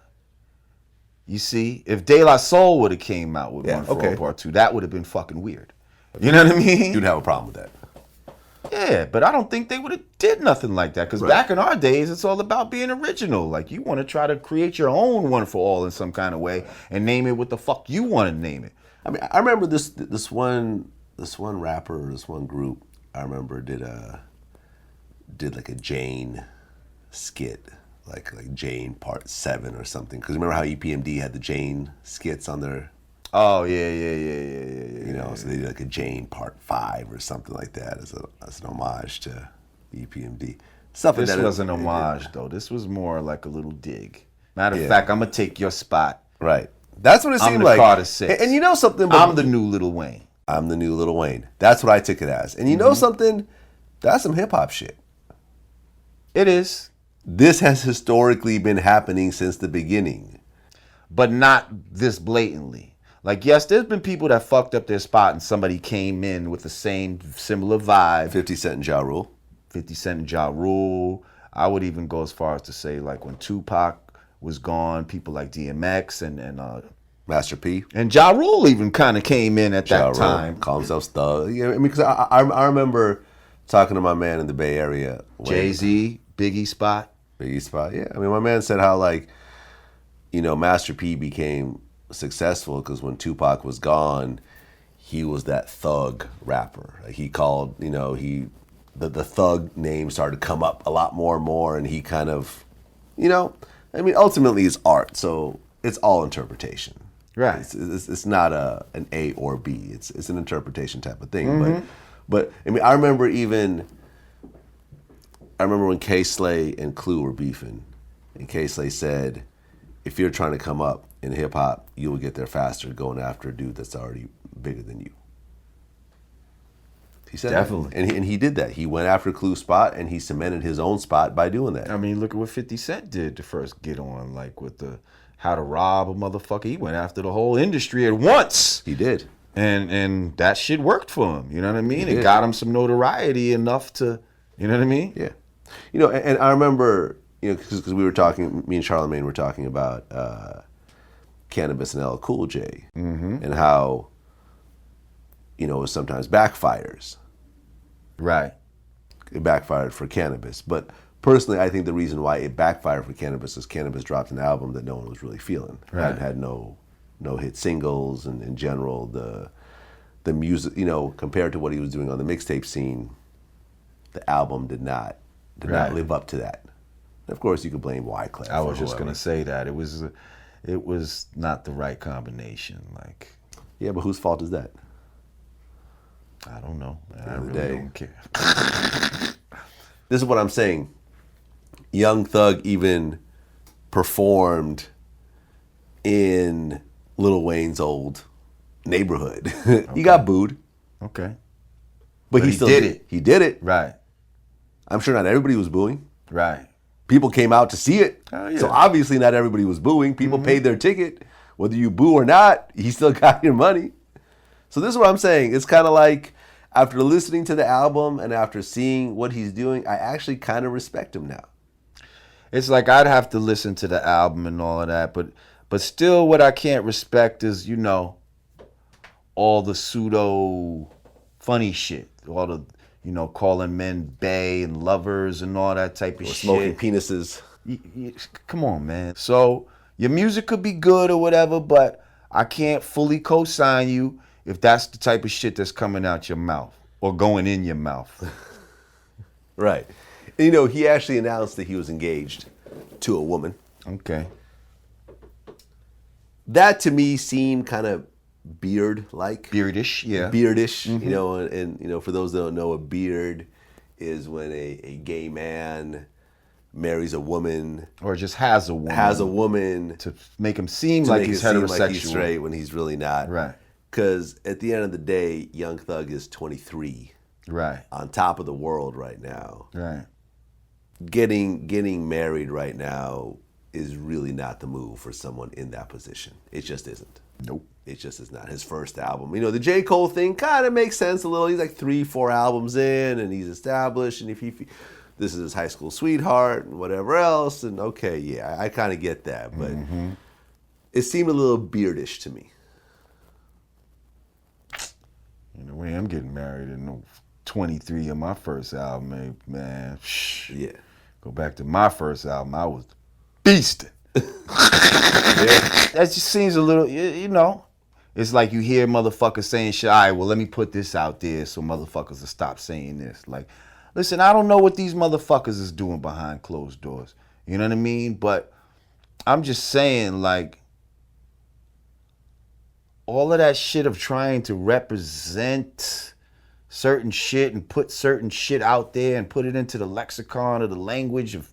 You see, if De La Soul would have came out with One for All Part 2, that would have been fucking weird. You know what I mean? You'd have a problem with that. Yeah, but I don't think they would have did nothing like that. Because back in our days, it's all about being original. Like, you want to try to create your own One for All in some kind of way and name it what the fuck you want to name it. I mean, I remember this one rapper or this one group. I remember did like a Jane skit, like Jane Part 7 or something. Because remember how EPMD had the Jane skits on their. Oh, yeah. You know, so they did like a Jane Part 5 or something like that as an homage to EPMD. Something This that was an homage, though. This was more like a little dig. Matter of fact, I'm going to take your spot. Right. That's what it I'm seemed the like. Carter 6. And you know something? I'm the new Lil Wayne. I'm the new Lil Wayne. That's what I took it as. And you know something? That's some hip hop shit. It is. This has historically been happening since the beginning. But not this blatantly. Like, yes, there's been people that fucked up their spot and somebody came in with the same similar vibe. 50 Cent and Ja Rule. 50 Cent and Ja Rule. I would even go as far as to say, like, when Tupac was gone, people like DMX and Master P. and Ja Rule even kind of came in at Ja that Rule. time. Call himself Thug. Yeah, I mean, because I remember talking to my man in the Bay Area. Jay-Z, Biggie spot. Biggie spot, yeah. I mean, my man said how, like, you know, Master P became successful because when Tupac was gone, he was that thug rapper. Like, he called, you know, the thug name started to come up a lot more and more, and he kind of, you know, I mean, ultimately it's art, so it's all interpretation. Right. It's not an A or B. It's an interpretation type of thing. But I mean, I remember when K Slay and Clue were beefing, and K Slay said, "If you're trying to come up in hip hop, you will get there faster going after a dude that's already bigger than you." He said Definitely. that. And he did that. He went after Clue's spot, and he cemented his own spot by doing that. I mean, look at what 50 Cent did to first get on, like with the how to rob a motherfucker. He went after the whole industry at once. He did. And that shit worked for him. You know what I mean? It It got him some notoriety enough to, you know what I mean? Yeah. You know, and I remember, you know, because we were talking, me and Charlamagne were talking about cannabis and LL Cool J, and how, you know, it sometimes backfires. Right. It backfired for cannabis. But personally, I think the reason why it backfired for cannabis is cannabis dropped an album that no one was really feeling. Right. It had no hit singles, and in general, the music, you know, compared to what he was doing on the mixtape scene, the album did not live up to that. And of course, you could blame Wyclef. I was just gonna say that it was not the right combination. Like, Yeah, but whose fault is that? I don't know. I of the really day. don't care. This is what I'm saying. Young Thug even performed in Lil Wayne's old neighborhood. He got booed, Okay. but he still did it. He did it. Right. I'm sure not everybody was booing. Right. People came out to see it. Oh, yeah. So obviously not everybody was booing. People paid their ticket. Whether you boo or not, you still got your money. So this is what I'm saying. It's kind of like after listening to the album and after seeing what he's doing, I actually kind of respect him now. It's like I'd have to listen to the album and all of that, but still what I can't respect is, you know, all the pseudo funny shit. All the, you know, calling men bae and lovers and all that type of Or shit. smoking penises. Come on, man. So your music could be good or whatever, but I can't fully co-sign you if that's the type of shit that's coming out your mouth or going in your mouth. Right. And, you know, he actually announced that he was engaged to a woman. Okay. That to me seemed kind of beard-like. Beardish, yeah. Beardish, you know, and you know, for those that don't know, a beard is when a gay man marries a woman, Or just has a woman. To make him seem to like make he's it seem heterosexual. like he's straight when he's really not. Right. Because at the end of the day, Young Thug is 23, Right. on top of the world right now. Right. Getting married right now is really not the move for someone in that position. It just isn't. Nope. It just is not. His first album, you know, the J. Cole thing kind of makes sense a little. He's like 3-4 albums in, and he's established, and if this is his high school sweetheart and whatever else, and okay, yeah, I kind of get that, but it seemed a little beardish to me. You know, when I'm getting married in 23 of my first album, man, Yeah. go back to my first album, I was beasting. That just seems a little, you know, it's like you hear motherfuckers saying shit, all right, well, let me put this out there so motherfuckers will stop saying this. Like, listen, I don't know what these motherfuckers is doing behind closed doors. You know what I mean? But I'm just saying, like, all of that shit of trying to represent certain shit and put certain shit out there and put it into the lexicon or the language of,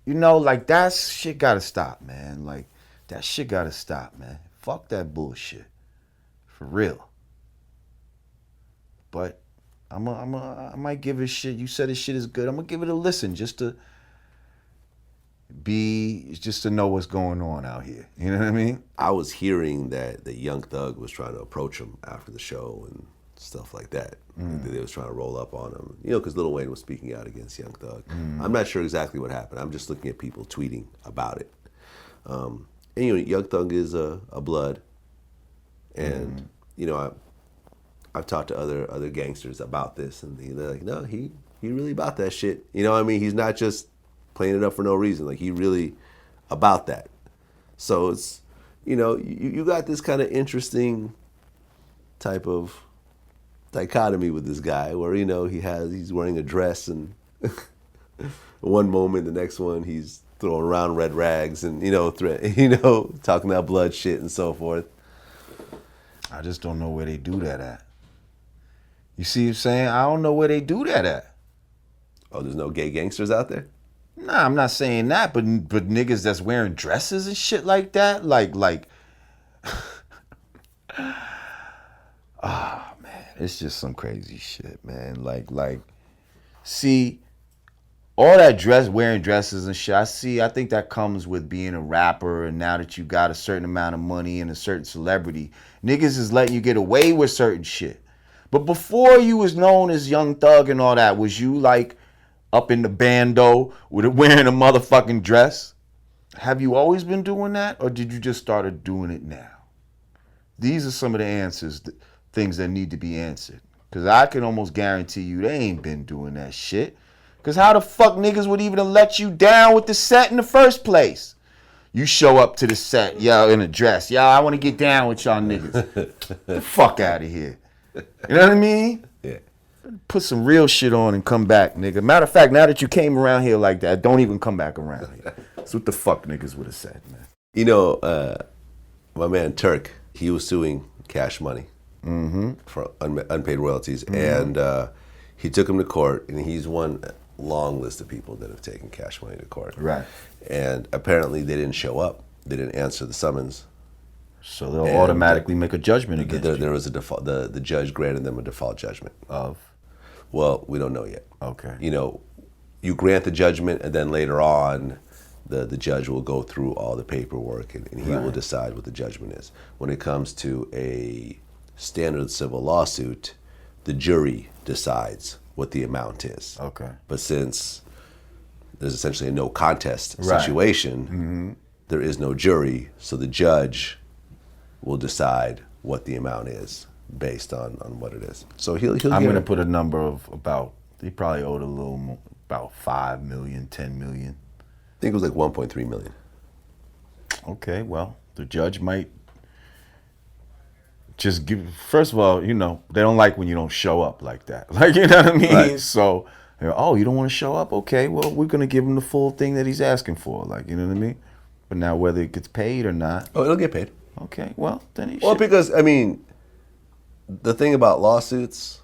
you know, like, that shit gotta stop, man. Like, that shit gotta stop, man. Fuck that bullshit. For real. But I might give it shit. You said this shit is good. I'm gonna give it a listen just to know what's going on out here. You know what I mean? I was hearing that the Young Thug was trying to approach him after the show and stuff like that. That they was trying to roll up on him. You know, because Lil Wayne was speaking out against Young Thug. I'm not sure exactly what happened. I'm just looking at people tweeting about it. And, you know, Young Thug is a blood. And, you know, I've talked to other gangsters about this, and they're like, no, he really about that shit. You know what I mean? He's not just playing it up for no reason. Like, he really about that. So it's, you know, you got this kind of interesting type of dichotomy with this guy where, you know, he's wearing a dress, and one moment, the next one, he's throwing around red rags and, you know, talking about blood shit and so forth. I just don't know where they do that at. You see what I'm saying? I don't know where they do that at. Oh, there's no gay gangsters out there? Nah, I'm not saying that, but niggas that's wearing dresses and shit like that, like, man, It's just some crazy shit, man. See, all that wearing dresses and shit, I think that comes with being a rapper, and now that you got a certain amount of money and a certain celebrity, niggas is letting you get away with certain shit. But before you was known as Young Thug and all that, was you like up in the bando with wearing a motherfucking dress? Have you always been doing that, or did you just started doing it now? These are some of the answers, things that need to be answered. Because I can almost guarantee you they ain't been doing that shit. Because how the fuck niggas would even let you down with the set in the first place? You show up to the set, yo, in a dress. Yo, I want to get down with y'all niggas. Get the fuck out of here. You know what I mean? Yeah. Put some real shit on and come back, nigga. Matter of fact, now that you came around here like that, don't even come back around here. That's what the fuck niggas would have said, man. You know, my man Turk, he was suing Cash Money for unpaid royalties, and he took him to court, and he's one long list of people that have taken Cash Money to court. Right. And apparently they didn't show up. They didn't answer the summons. So they'll automatically make a judgment against you. There was a default. The judge granted them a default judgment. Of? Well, we don't know yet. Okay. You know, you grant the judgment, and then later on, the judge will go through all the paperwork, and he will decide what the judgment is. When it comes to a standard civil lawsuit, the jury decides what the amount is. Okay. But since there's essentially a no contest situation, there is no jury, so the judge will decide what the amount is based on what it is. So he'll I'm get going to put a number of about, he probably owed a little more, about 5 million, 10 million. I think it was like 1.3 million. Okay, well, the judge might just give, first of all, you know, they don't like when you don't show up like that. Like, you know what I mean? Right. So, oh, you don't want to show up? Okay, well, we're going to give him the full thing that he's asking for. Like, you know what I mean? But now whether it gets paid or not. Oh, it'll get paid. Okay, well, then he Well, should. because, I mean, the thing about lawsuits,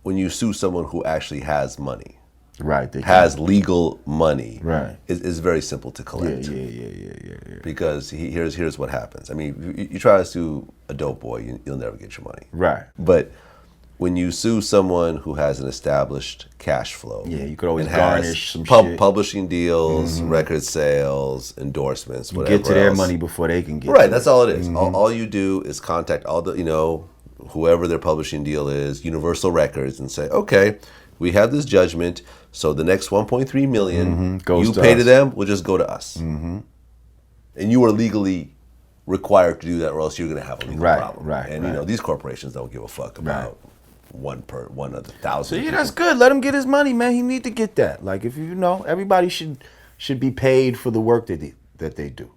when you sue someone who actually has money, Right. They has legal money, Right. is very simple to Yeah, collect. yeah. Because here's what happens. I mean, you try to sue a dope boy, you'll never get your money. Right. But when you sue someone who has an established cash flow, Yeah, you could always and has garnish some shit. publishing deals, record sales, endorsements, whatever. Get to their else. money before they can get Right, to that's it. all it is. All you do is contact all the, whoever their publishing deal is, Universal Records, and say, okay, we have this judgment, so the next 1.3 million Goes you to pay us. to them will just go to us. And you are legally required to do that, or else you're going to have a legal problem. And these corporations don't give a fuck about one other thousand. So yeah, that's good. Let him get his money, man. He need to get that. Like, if you know, everybody should be paid for the work that they do.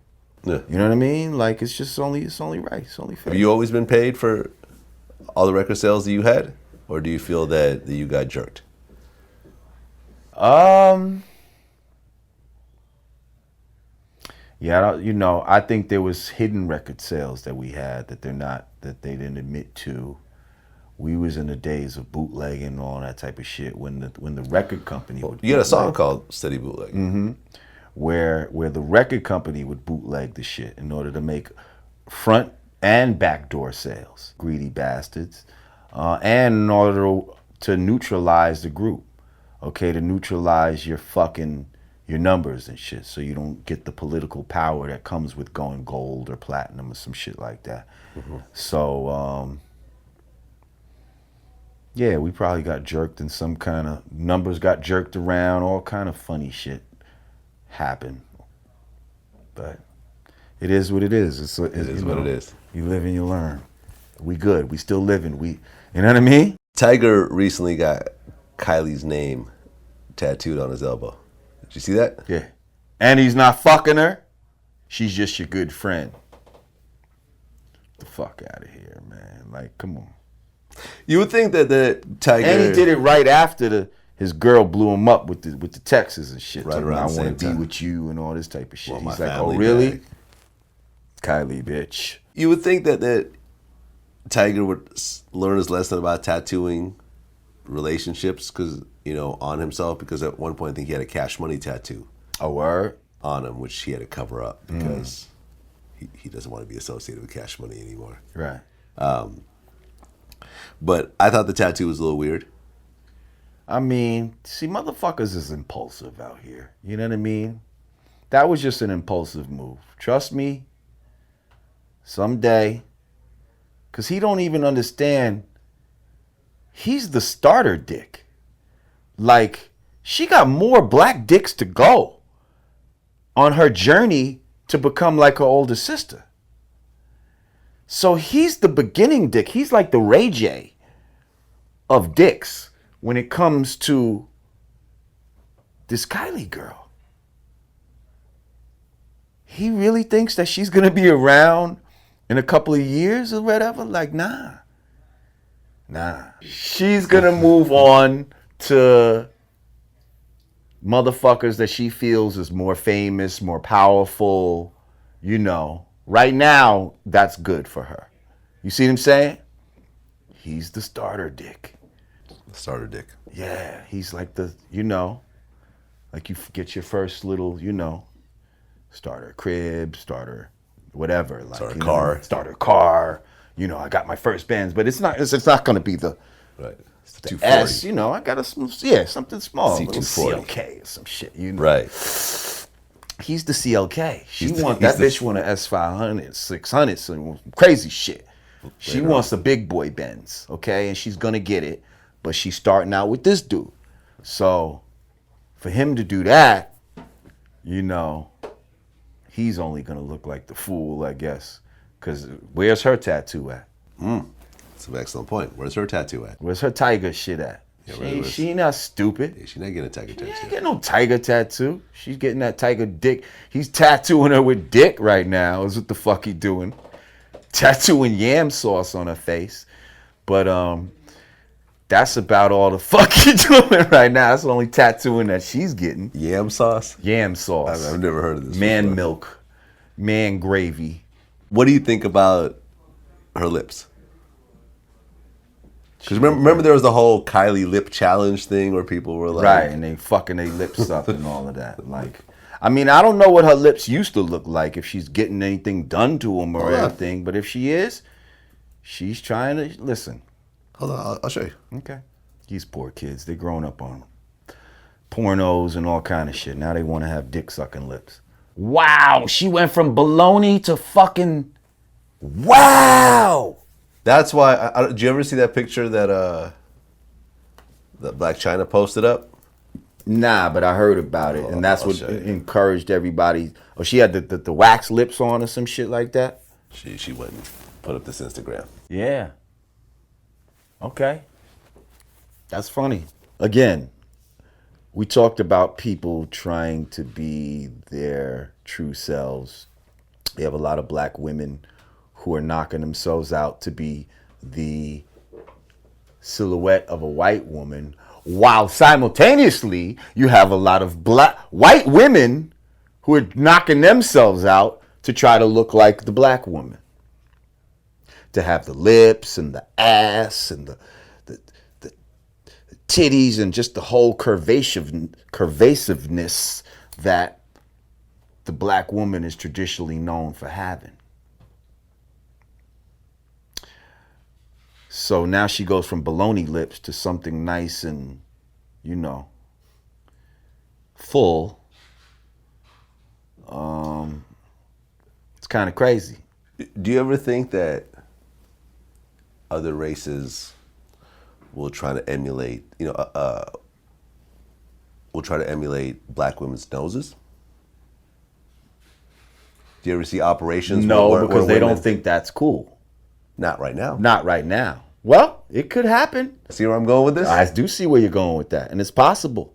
Yeah. You know what I mean? Like, it's only right. It's only fair. Have you always been paid for all the record sales that you had, or do you feel that you got jerked? Yeah, I think there was hidden record sales that we had that they didn't admit to. We was in the days of bootlegging and all that type of shit when the record company would You had a song bootleg. called Steady Bootleg. where the record company would bootleg the shit in order to make front and backdoor sales. Greedy bastards. And in order to neutralize the group. Okay, to neutralize your numbers and shit, so you don't get the political power that comes with going gold or platinum or some shit like that. So, yeah, we probably got jerked in some kind of, numbers got jerked around, all kind of funny shit happened. But it is what it is. It is what it is. You live and you learn. We good. We still living. You know what I mean? Tyga recently got Kylie's name tattooed on his elbow. Did you see that? Yeah. And he's not fucking her. She's just your good friend. Get the fuck out of here, man. Like, come on. You would think that Tyga... And he did it right after his girl blew him up with the texts and shit. Right Talking around about, the I same want to be time. with you and all this type of shit. Want my He's like, oh, family really? back. Kylie, bitch. You would think that Tyga would learn his lesson about tattooing relationships on himself, because at one point I think he had a Cash Money tattoo A word? on him, which he had to cover up because he doesn't want to be associated with Cash Money anymore. Right. But I thought the tattoo was a little weird. I mean, see, motherfuckers is impulsive out here. You know what I mean? That was just an impulsive move. Trust me, someday, because he don't even understand, he's the starter dick. Like, she got more black dicks to go on her journey to become like her older sister. So he's the beginning dick. He's like the Ray J of dicks when it comes to this Kylie girl. He really thinks that she's going to be around in a couple of years or whatever? Like, nah. She's going to move on to motherfuckers that she feels is more famous, more powerful, you know. Right now, that's good for her. You see what I'm saying? He's the starter dick. Starter dick. Yeah, he's like the, you know, like you get your first little, you know, starter crib, starter whatever. Like, Starter you know, car. Starter car. You know, I got my first Benz, but it's not going to be the, Right. It's the the 240. S, you know, I got something small. C240. Little CLK or some shit, you know. Right. He's the CLK. He's the- That bitch want an S500, 600, some crazy shit. She Later wants a big boy Benz, okay? And she's gonna get it, but she's starting out with this dude. So for him to do that, you know, he's only gonna look like the fool, I guess. Cause where's her tattoo at? That's an excellent point. Where's her tattoo at? Where's her Tyga shit at? Yeah, she not stupid. She's not getting a Tyga She tattoo. ain't getting no Tyga tattoo. She's getting that Tyga dick. He's tattooing her with dick right now, is what the fuck he doing. Tattooing yam sauce on her face. But that's about all the fuck he doing right now. That's the only tattooing that she's getting. Yam sauce? Yam sauce. I've never heard of this Man before. milk. Man gravy. What do you think about her lips? Because remember there was the whole Kylie lip challenge thing where people were like... Right, and they fucking their lips up and all of that. Like, I mean, I don't know what her lips used to look like, if she's getting anything done to them or Hold on. anything. But if she is, she's trying to listen. Hold on, I'll show you. Okay. These poor kids, they're growing up on pornos and all kind of shit. Now they want to have dick sucking lips. Wow, she went from baloney to fucking... Wow! That's why... did you ever see that picture that Black China posted up? Nah, but I heard about it, and that's I'll what show you. encouraged everybody. Oh, she had the wax lips on or some shit like that? She went and put up this Instagram. Yeah. Okay. That's funny. Again, we talked about people trying to be their true selves. We have a lot of black women who are knocking themselves out to be the silhouette of a white woman, while simultaneously you have a lot of white women who are knocking themselves out to try to look like the black woman. To have the lips and the ass and the titties and just the whole curvasiveness that the black woman is traditionally known for having. So now she goes from baloney lips to something nice and, you know, full. It's kind of crazy. Do you ever think that other races will try to emulate, will try to emulate black women's noses? Do you ever see operations? No, where because they don't women- think that's cool. Not right now. Not right now. Well, it could happen. See where I'm going with this? I do see where you're going with that, and it's possible.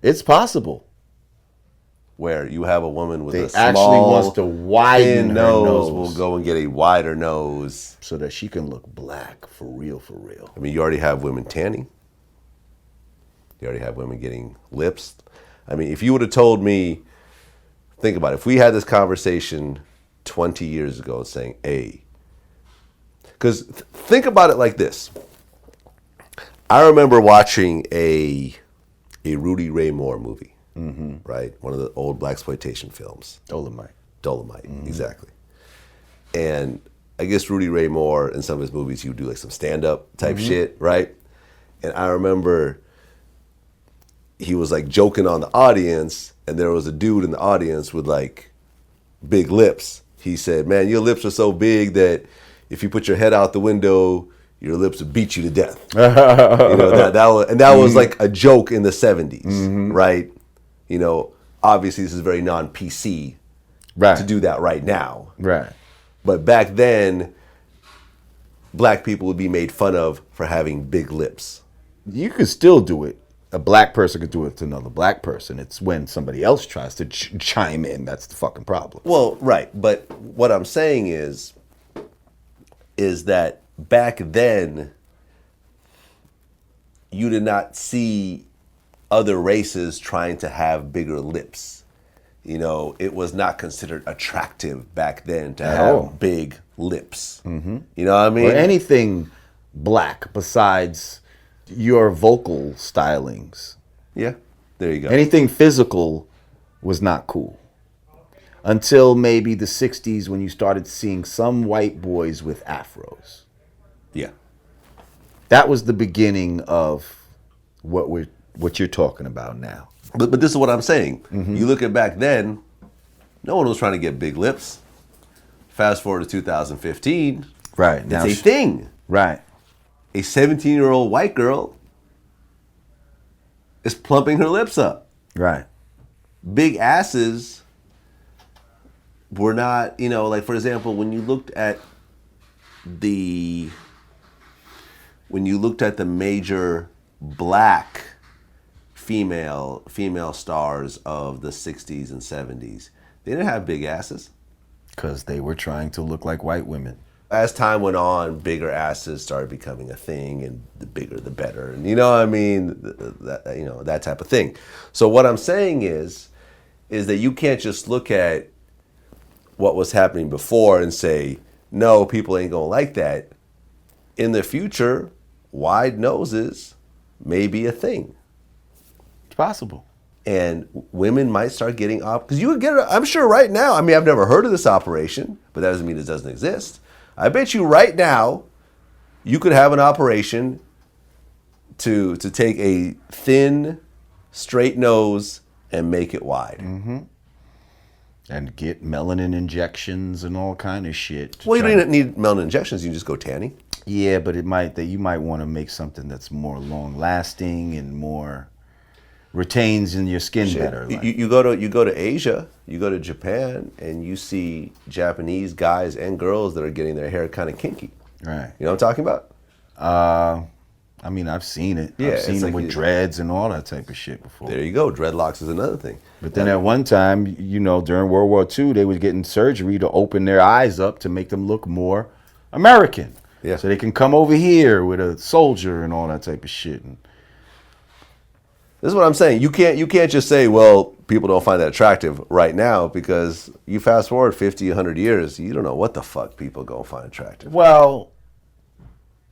It's possible. Where you have a woman with They a small, actually wants to widen thin her nose. will go and get a wider nose. So that she can look black for real, for real. I mean, you already have women tanning. You already have women getting lips. I mean, if you would have told me, think about it, if we had this conversation 20 years ago saying, hey, because think about it like this. I remember watching a Rudy Ray Moore movie, right? One of the old blaxploitation films. Dolomite. Dolomite, exactly. And I guess Rudy Ray Moore in some of his movies, he would do like some stand-up type shit, right? And I remember he was like joking on the audience, and there was a dude in the audience with like big lips. He said, "Man, your lips are so big that if you put your head out the window, your lips would beat you to death." That was like a joke in the 70s, right? You know, obviously this is very non-PC to do that right now. Right. But back then, black people would be made fun of for having big lips. You could still do it. A black person could do it to another black person. It's when somebody else tries to chime in that's the fucking problem. Well, right. But what I'm saying is that back then, you did not see other races trying to have bigger lips. You know, it was not considered attractive back then to have big lips. Mm-hmm. You know what I mean? Or anything black besides your vocal stylings. Yeah, there you go. Anything physical was not cool. Until maybe the 60s when you started seeing some white boys with afros. Yeah. That was the beginning of what you're talking about now. But this is what I'm saying. You look at back then, no one was trying to get big lips. Fast forward to 2015. Right. It's a thing. Right. A 17-year-old white girl is plumping her lips up. Right. Big asses were not, you know, like for example, when you looked at the major black female stars of the 60s and 70s, they didn't have big asses. Because they were trying to look like white women. As time went on, bigger asses started becoming a thing, and the bigger the better. And you know what I mean? That type of thing. So what I'm saying is that you can't just look at what was happening before and say, no, people ain't gonna like that. In the future, wide noses may be a thing. It's possible. And women might start getting up, because you would get, I'm sure right now, I mean, I've never heard of this operation, but that doesn't mean it doesn't exist. I bet you right now, you could have an operation to take a thin, straight nose and make it wide. Mm-hmm. And get melanin injections and all kind of shit. Well, you don't even need melanin injections, you can just go tanning. Yeah, but you might want to make something that's more long lasting and more retains in your skin better. Like. You go to Asia, you go to Japan, and you see Japanese guys and girls that are getting their hair kind of kinky. Right. You know what I'm talking about? I mean, I've seen it. Yeah, I've seen it like with dreads and all that type of shit before. There you go. Dreadlocks is another thing. But then at one time, you know, during World War II, they was getting surgery to open their eyes up to make them look more American. Yeah. So they can come over here with a soldier and all that type of shit. And this is what I'm saying. You can't just say, well, people don't find that attractive right now, because you fast forward 50, 100 years, you don't know what the fuck people gonna find attractive. well,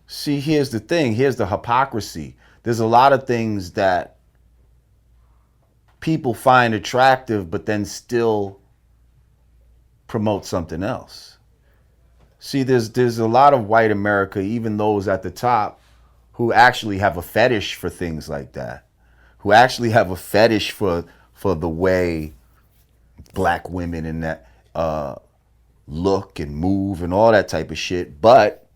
see, here's the thing. Here's the hypocrisy. There's a lot of things that people find attractive, but then still promote something else. See, there's a lot of white America, even those at the top, who actually have a fetish for things like that, who actually have a fetish for the way black women and that look and move and all that type of shit, but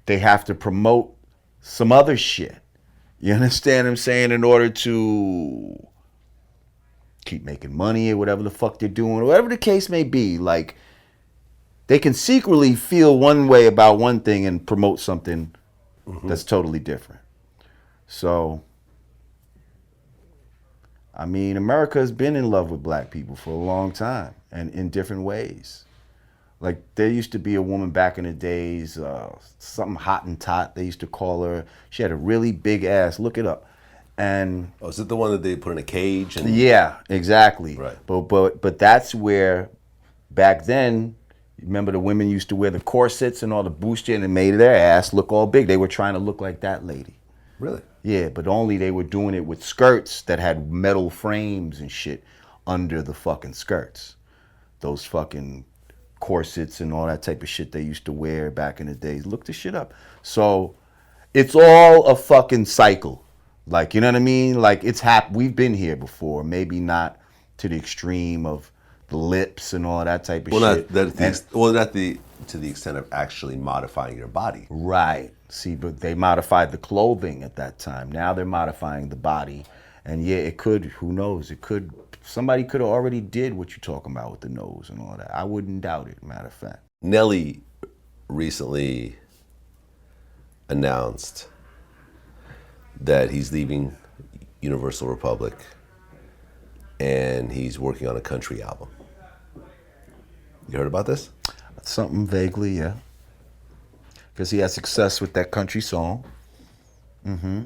they have to promote some other shit. You understand what I'm saying? In order to keep making money or whatever the fuck they're doing, whatever the case may be, like, they can secretly feel one way about one thing and promote something that's totally different. So, I mean, America has been in love with black people for a long time and in different ways. Like, there used to be a woman back in the days, something hot and tot, they used to call her. She had a really big ass. Look it up. And Oh, is it the one that they put in a cage? And yeah, exactly. Right. But that's where, back then, remember the women used to wear the corsets and all the boosting and it made their ass look all big. They were trying to look like that lady. Really? Yeah, but only they were doing it with skirts that had metal frames and shit under the fucking skirts. Those fucking corsets and all that type of shit they used to wear back in the days. Look the shit up. So it's all a fucking cycle. Like, you know what I mean? Like, we've been here before. Maybe not to the extreme of the lips and all that type of shit. Not to the extent of actually modifying your body. Right. See, but they modified the clothing at that time. Now they're modifying the body. And yeah, it could, who knows, somebody could have already did what you're talking about with the nose and all that. I wouldn't doubt it, matter of fact. Nelly recently announced that he's leaving Universal Republic and he's working on a country album. You heard about this? Something vaguely, yeah. Because he had success with that country song. Mm-hmm.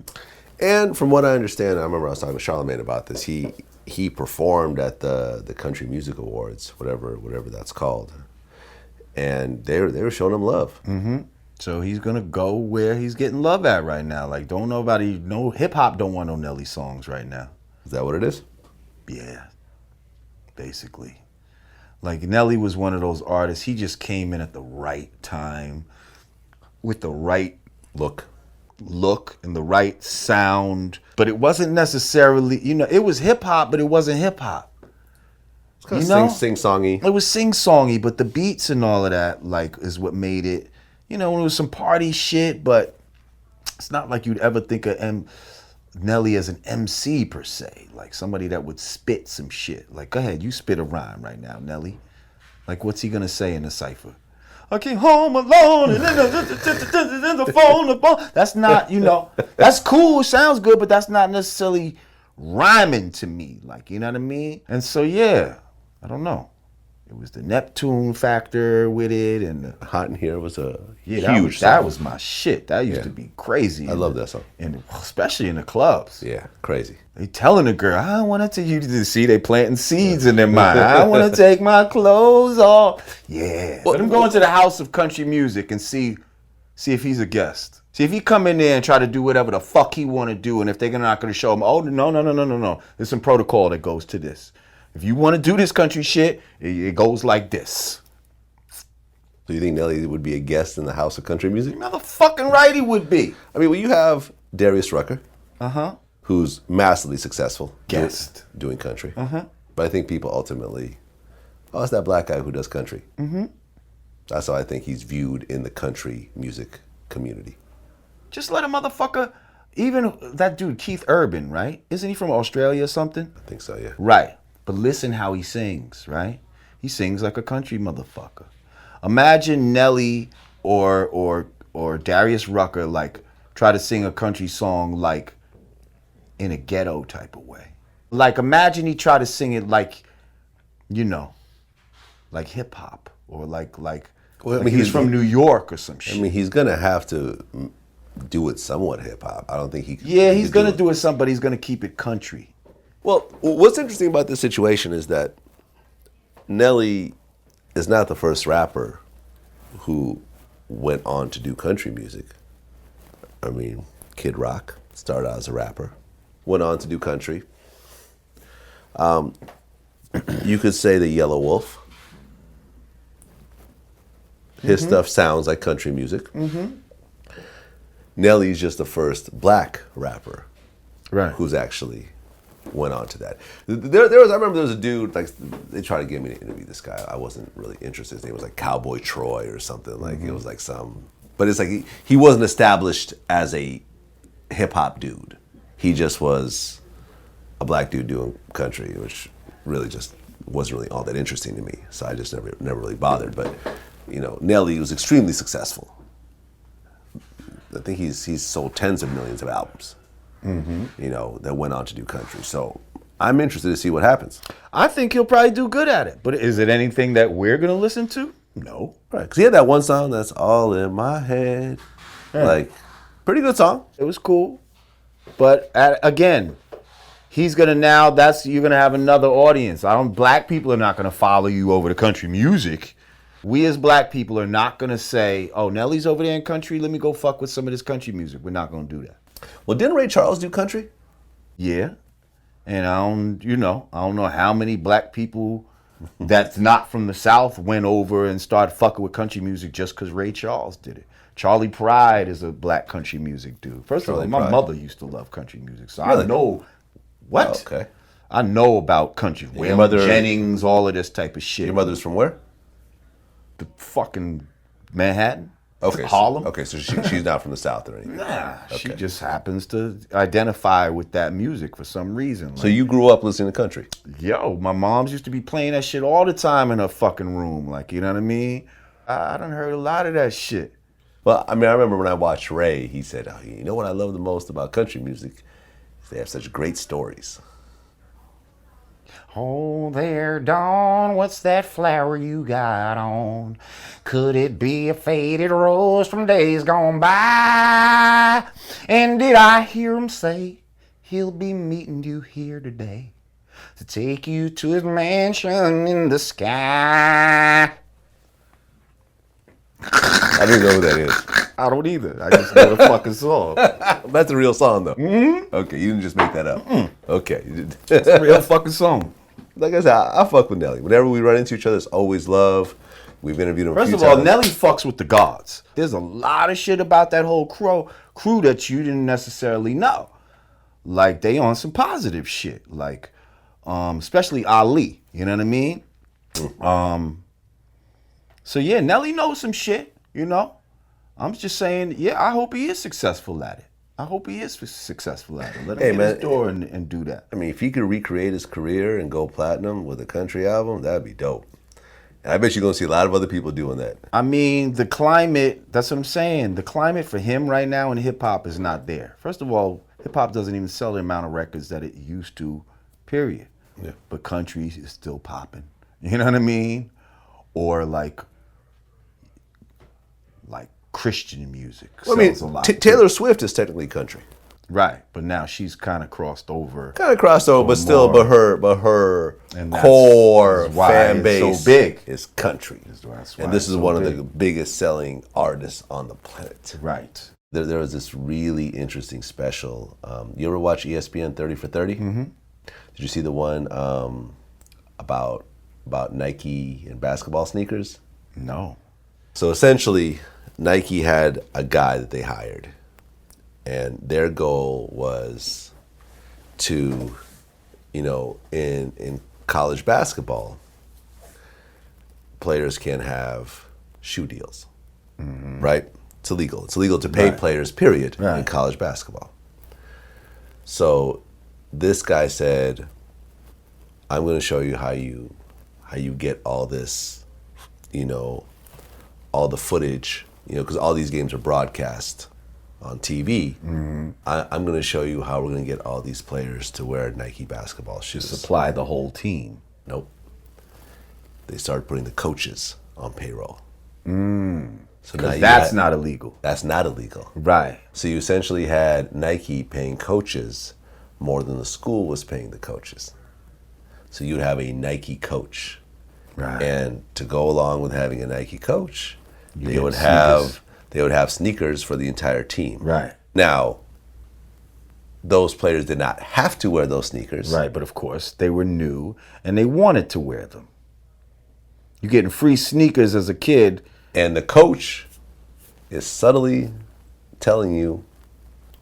And from what I understand, I remember I was talking to Charlamagne about this. He performed at the Country Music Awards, whatever that's called, and they were showing him love. Mm-hmm. So he's gonna go where he's getting love at right now. Like, no hip hop don't want no Nelly songs right now. Is that what it is? Yeah, basically. Like, Nelly was one of those artists. He just came in at the right time with the right look and the right sound, but it wasn't necessarily, it was hip hop, but it wasn't hip hop. It's kind of sing-songy. It was sing-songy, but the beats and all of that, like, is what made it, it was some party shit, but it's not like you'd ever think of Nelly as an MC per se, like somebody that would spit some shit. Like, go ahead, you spit a rhyme right now, Nelly. Like, what's he gonna say in the cypher? I came home alone and then the phone. That's not, that's cool, it sounds good, but that's not necessarily rhyming to me. Like, you know what I mean? And so, yeah, I don't know. It was the Neptune factor with it, and Hot in Here was a huge song. That was my shit. That used to be crazy. I love that song. And especially in the clubs. Yeah, crazy. They telling the girl, I don't want to you to see they planting seeds in their mind. I want to take my clothes off. Yeah. Let him go into the house of country music and see if he's a guest. See if he come in there and try to do whatever the fuck he want to do, and if they're not going to show him, oh, no. There's some protocol that goes to this. If you want to do this country shit, it goes like this. So you think Nelly would be a guest in the House of Country Music? Motherfucking right he would be. I mean, well, you have Darius Rucker, who's massively successful guest doing country. But I think people ultimately, it's that black guy who does country. That's how I think he's viewed in the country music community. Just let a motherfucker, even that dude Keith Urban, right? Isn't he from Australia or something? I think so, yeah. Right. But listen how he sings, right? He sings like a country motherfucker. Imagine Nelly or Darius Rucker like try to sing a country song like in a ghetto type of way. Like, imagine he try to sing it like, like hip hop or like he's from New York or some shit. I mean, he's gonna have to do it somewhat hip hop. I don't think he. Yeah, he's gonna do it some, but he's gonna keep it country. Well, what's interesting about this situation is that Nelly is not the first rapper who went on to do country music. I mean, Kid Rock started out as a rapper, went on to do country. You could say the Yellow Wolf. His stuff sounds like country music. Nelly's just the first black rapper who's actually went on to that. I remember there was a dude, like, they tried to get me to interview this guy. I wasn't really interested. His name was like Cowboy Troy or something. Like, it was like but it's like he wasn't established as a hip hop dude. He just was a black dude doing country, which really just wasn't really all that interesting to me. So I just never really bothered. But, Nelly was extremely successful. I think he's sold tens of millions of albums. That went on to do country. So I'm interested to see what happens. I think he'll probably do good at it. But is it anything that we're going to listen to? No. Right. Because he had that one song that's all in my head. Yeah. Like, pretty good song. It was cool. But again, he's going to you're going to have another audience. Black people are not going to follow you over to country music. We as black people are not going to say, oh, Nelly's over there in country. Let me go fuck with some of this country music. We're not going to do that. Well, didn't Ray Charles do country? Yeah. And I don't know how many black people that's not from the South went over and started fucking with country music just because Ray Charles did it. Charlie Pride is a black country music dude. First of all, my mother used to love country music, so I know what. Oh, okay. I know about country. Your mother, Jennings, all of this type of shit. Your mother's from where? The fucking Manhattan. Okay, Harlem. Okay, so she's not from the South or anything. Nah, okay. she just happens to identify with that music for some reason. So you grew up listening to country? Yo, my mom's used to be playing that shit all the time in her fucking room. Like, you know what I mean? I done heard a lot of that shit. Well, I mean, I remember when I watched Ray, he said, oh, you know what I love the most about country music? Is they have such great stories. Oh, there, Dawn, what's that flower you got on? Could it be a faded rose from days gone by? And did I hear him say he'll be meeting you here today to take you to his mansion in the sky? I don't know who that is. I don't either. I just know the fucking song. That's a real song, though. Mm-hmm. Okay, you didn't just make that up. Okay. It's a real fucking song. Like I said, I fuck with Nelly. Whenever we run into each other, it's always love. We've interviewed him a few times. First of all, Nelly fucks with the gods. There's a lot of shit about that whole crew that you didn't necessarily know. Like, they on some positive shit. Like, especially Ali. You know what I mean? So, yeah, Nelly knows some shit, you know? I'm just saying, yeah, I hope he is successful at it. I hope he is successful at it. Let him get his door and do that. I mean, if he could recreate his career and go platinum with a country album, that'd be dope. And I bet you're going to see a lot of other people doing that. I mean, the climate, that's what I'm saying. The climate for him right now in hip-hop is not there. First of all, hip-hop doesn't even sell the amount of records that it used to, period. Yeah. But country is still popping. You know what I mean? Or like Christian music sells a lot. Taylor Swift is technically country. Right, but now she's kind of crossed over. Kind of crossed over, but still, but her And core why fan it's base so big. is country. That's why And this it's is so one of big. the biggest selling artists on the planet. Right. There was this really interesting special. You ever watch ESPN 30 for 30? Mm-hmm. Did you see the one about Nike and basketball sneakers? No. So essentially, Nike had a guy that they hired, and their goal was to, in college basketball, players can have shoe deals, right? It's illegal. It's illegal to pay players, period, in college basketball. So this guy said, I'm going to show you how you get all this, all the footage, because all these games are broadcast on TV. Mm-hmm. I'm going to show you how we're going to get all these players to wear Nike basketball shoes. Supply the whole team. Nope. They started putting the coaches on payroll. So now that's not illegal. That's not illegal. Right. So you essentially had Nike paying coaches more than the school was paying the coaches. So you'd have a Nike coach. Right. And to go along with having a Nike coach, they would have sneakers for the entire team. Right. Now, those players did not have to wear those sneakers. Right, but of course, they were new and they wanted to wear them. You're getting free sneakers as a kid. And the coach is subtly telling you,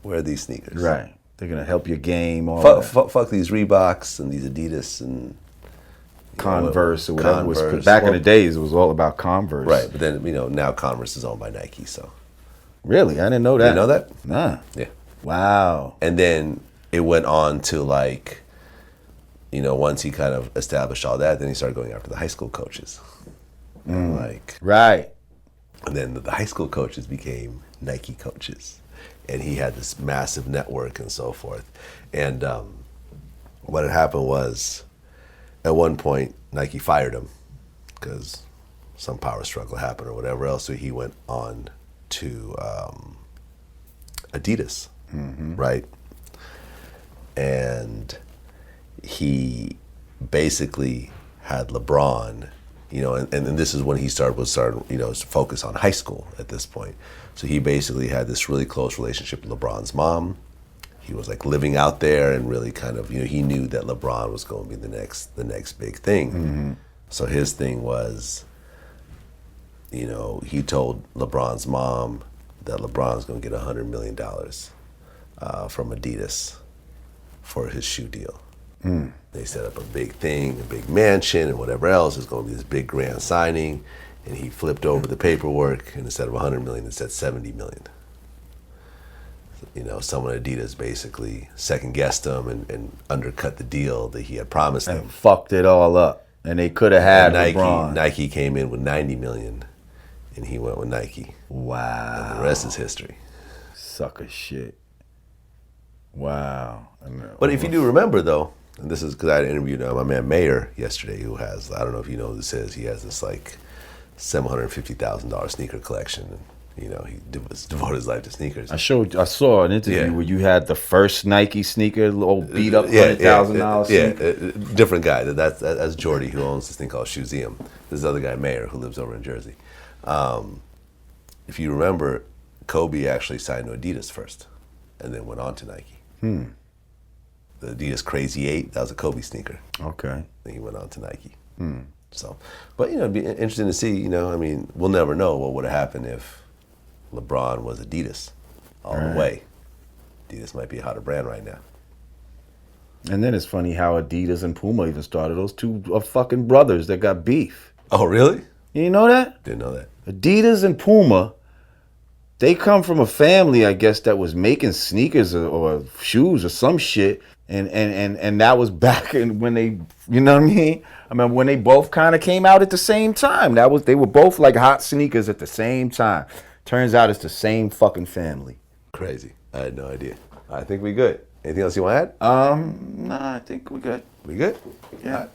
wear these sneakers. Right. They're going to help your game. Fuck these Reeboks and these Adidas and Converse or whatever. Converse. Back in the days, it was all about Converse. Right, but then, now Converse is owned by Nike, so. Really? I didn't know that. You know that? Nah. Yeah. Wow. And then it went on to once he kind of established all that, then he started going after the high school coaches. Right. And then the high school coaches became Nike coaches. And he had this massive network and so forth. And what had happened was, at one point, Nike fired him because some power struggle happened or whatever else. So he went on to Adidas, right? And he basically had LeBron, and this is when he started to focus on high school at this point. So he basically had this really close relationship with LeBron's mom. He was living out there and really kind of, he knew that LeBron was going to be the next big thing. So his thing was, you know, he told LeBron's mom that LeBron's going to get $100 million from Adidas for his shoe deal. They set up a big thing, a big mansion and whatever else. It's going to be this big grand signing. And he flipped over the paperwork, and instead of $100 million, it said $70 million. You know, someone at Adidas basically second-guessed him and undercut the deal that he had promised them. And fucked it all up. And they could have had LeBron. Nike came in with $90 million, and he went with Nike. Wow. And the rest is history. Sucker shit. Wow. But if you do remember, though, and this is because I interviewed my man Mayer yesterday, who has, I don't know if you know who this is, he has this like $750,000 sneaker collection. And, you know, he devoted his life to sneakers. I saw an interview where you had the first Nike sneaker, old beat up $100,000 sneaker. Yeah, different guy. That's Jordy, who owns this thing called Shoeseum. This other guy, Mayer, who lives over in Jersey. If you remember, Kobe actually signed to Adidas first, and then went on to Nike. The Adidas Crazy 8, that was a Kobe sneaker. Okay. Then he went on to Nike. So, but you know, it'd be interesting to see. You know, I mean, we'll never know what would have happened if LeBron was Adidas all the way. Adidas might be a hotter brand right now. And then it's funny how Adidas and Puma even started. Those two are fucking brothers that got beef. Oh, really? You know that? Didn't know that. Adidas and Puma, they come from a family, I guess, that was making sneakers or shoes or some shit. And that was back in when they, you know what I mean? I mean, when they both kind of came out at the same time. They were both like hot sneakers at the same time. Turns out it's the same fucking family. Crazy. I had no idea. I think we good. Anything else you want to add? Nah, I think we're good. We good? Yeah.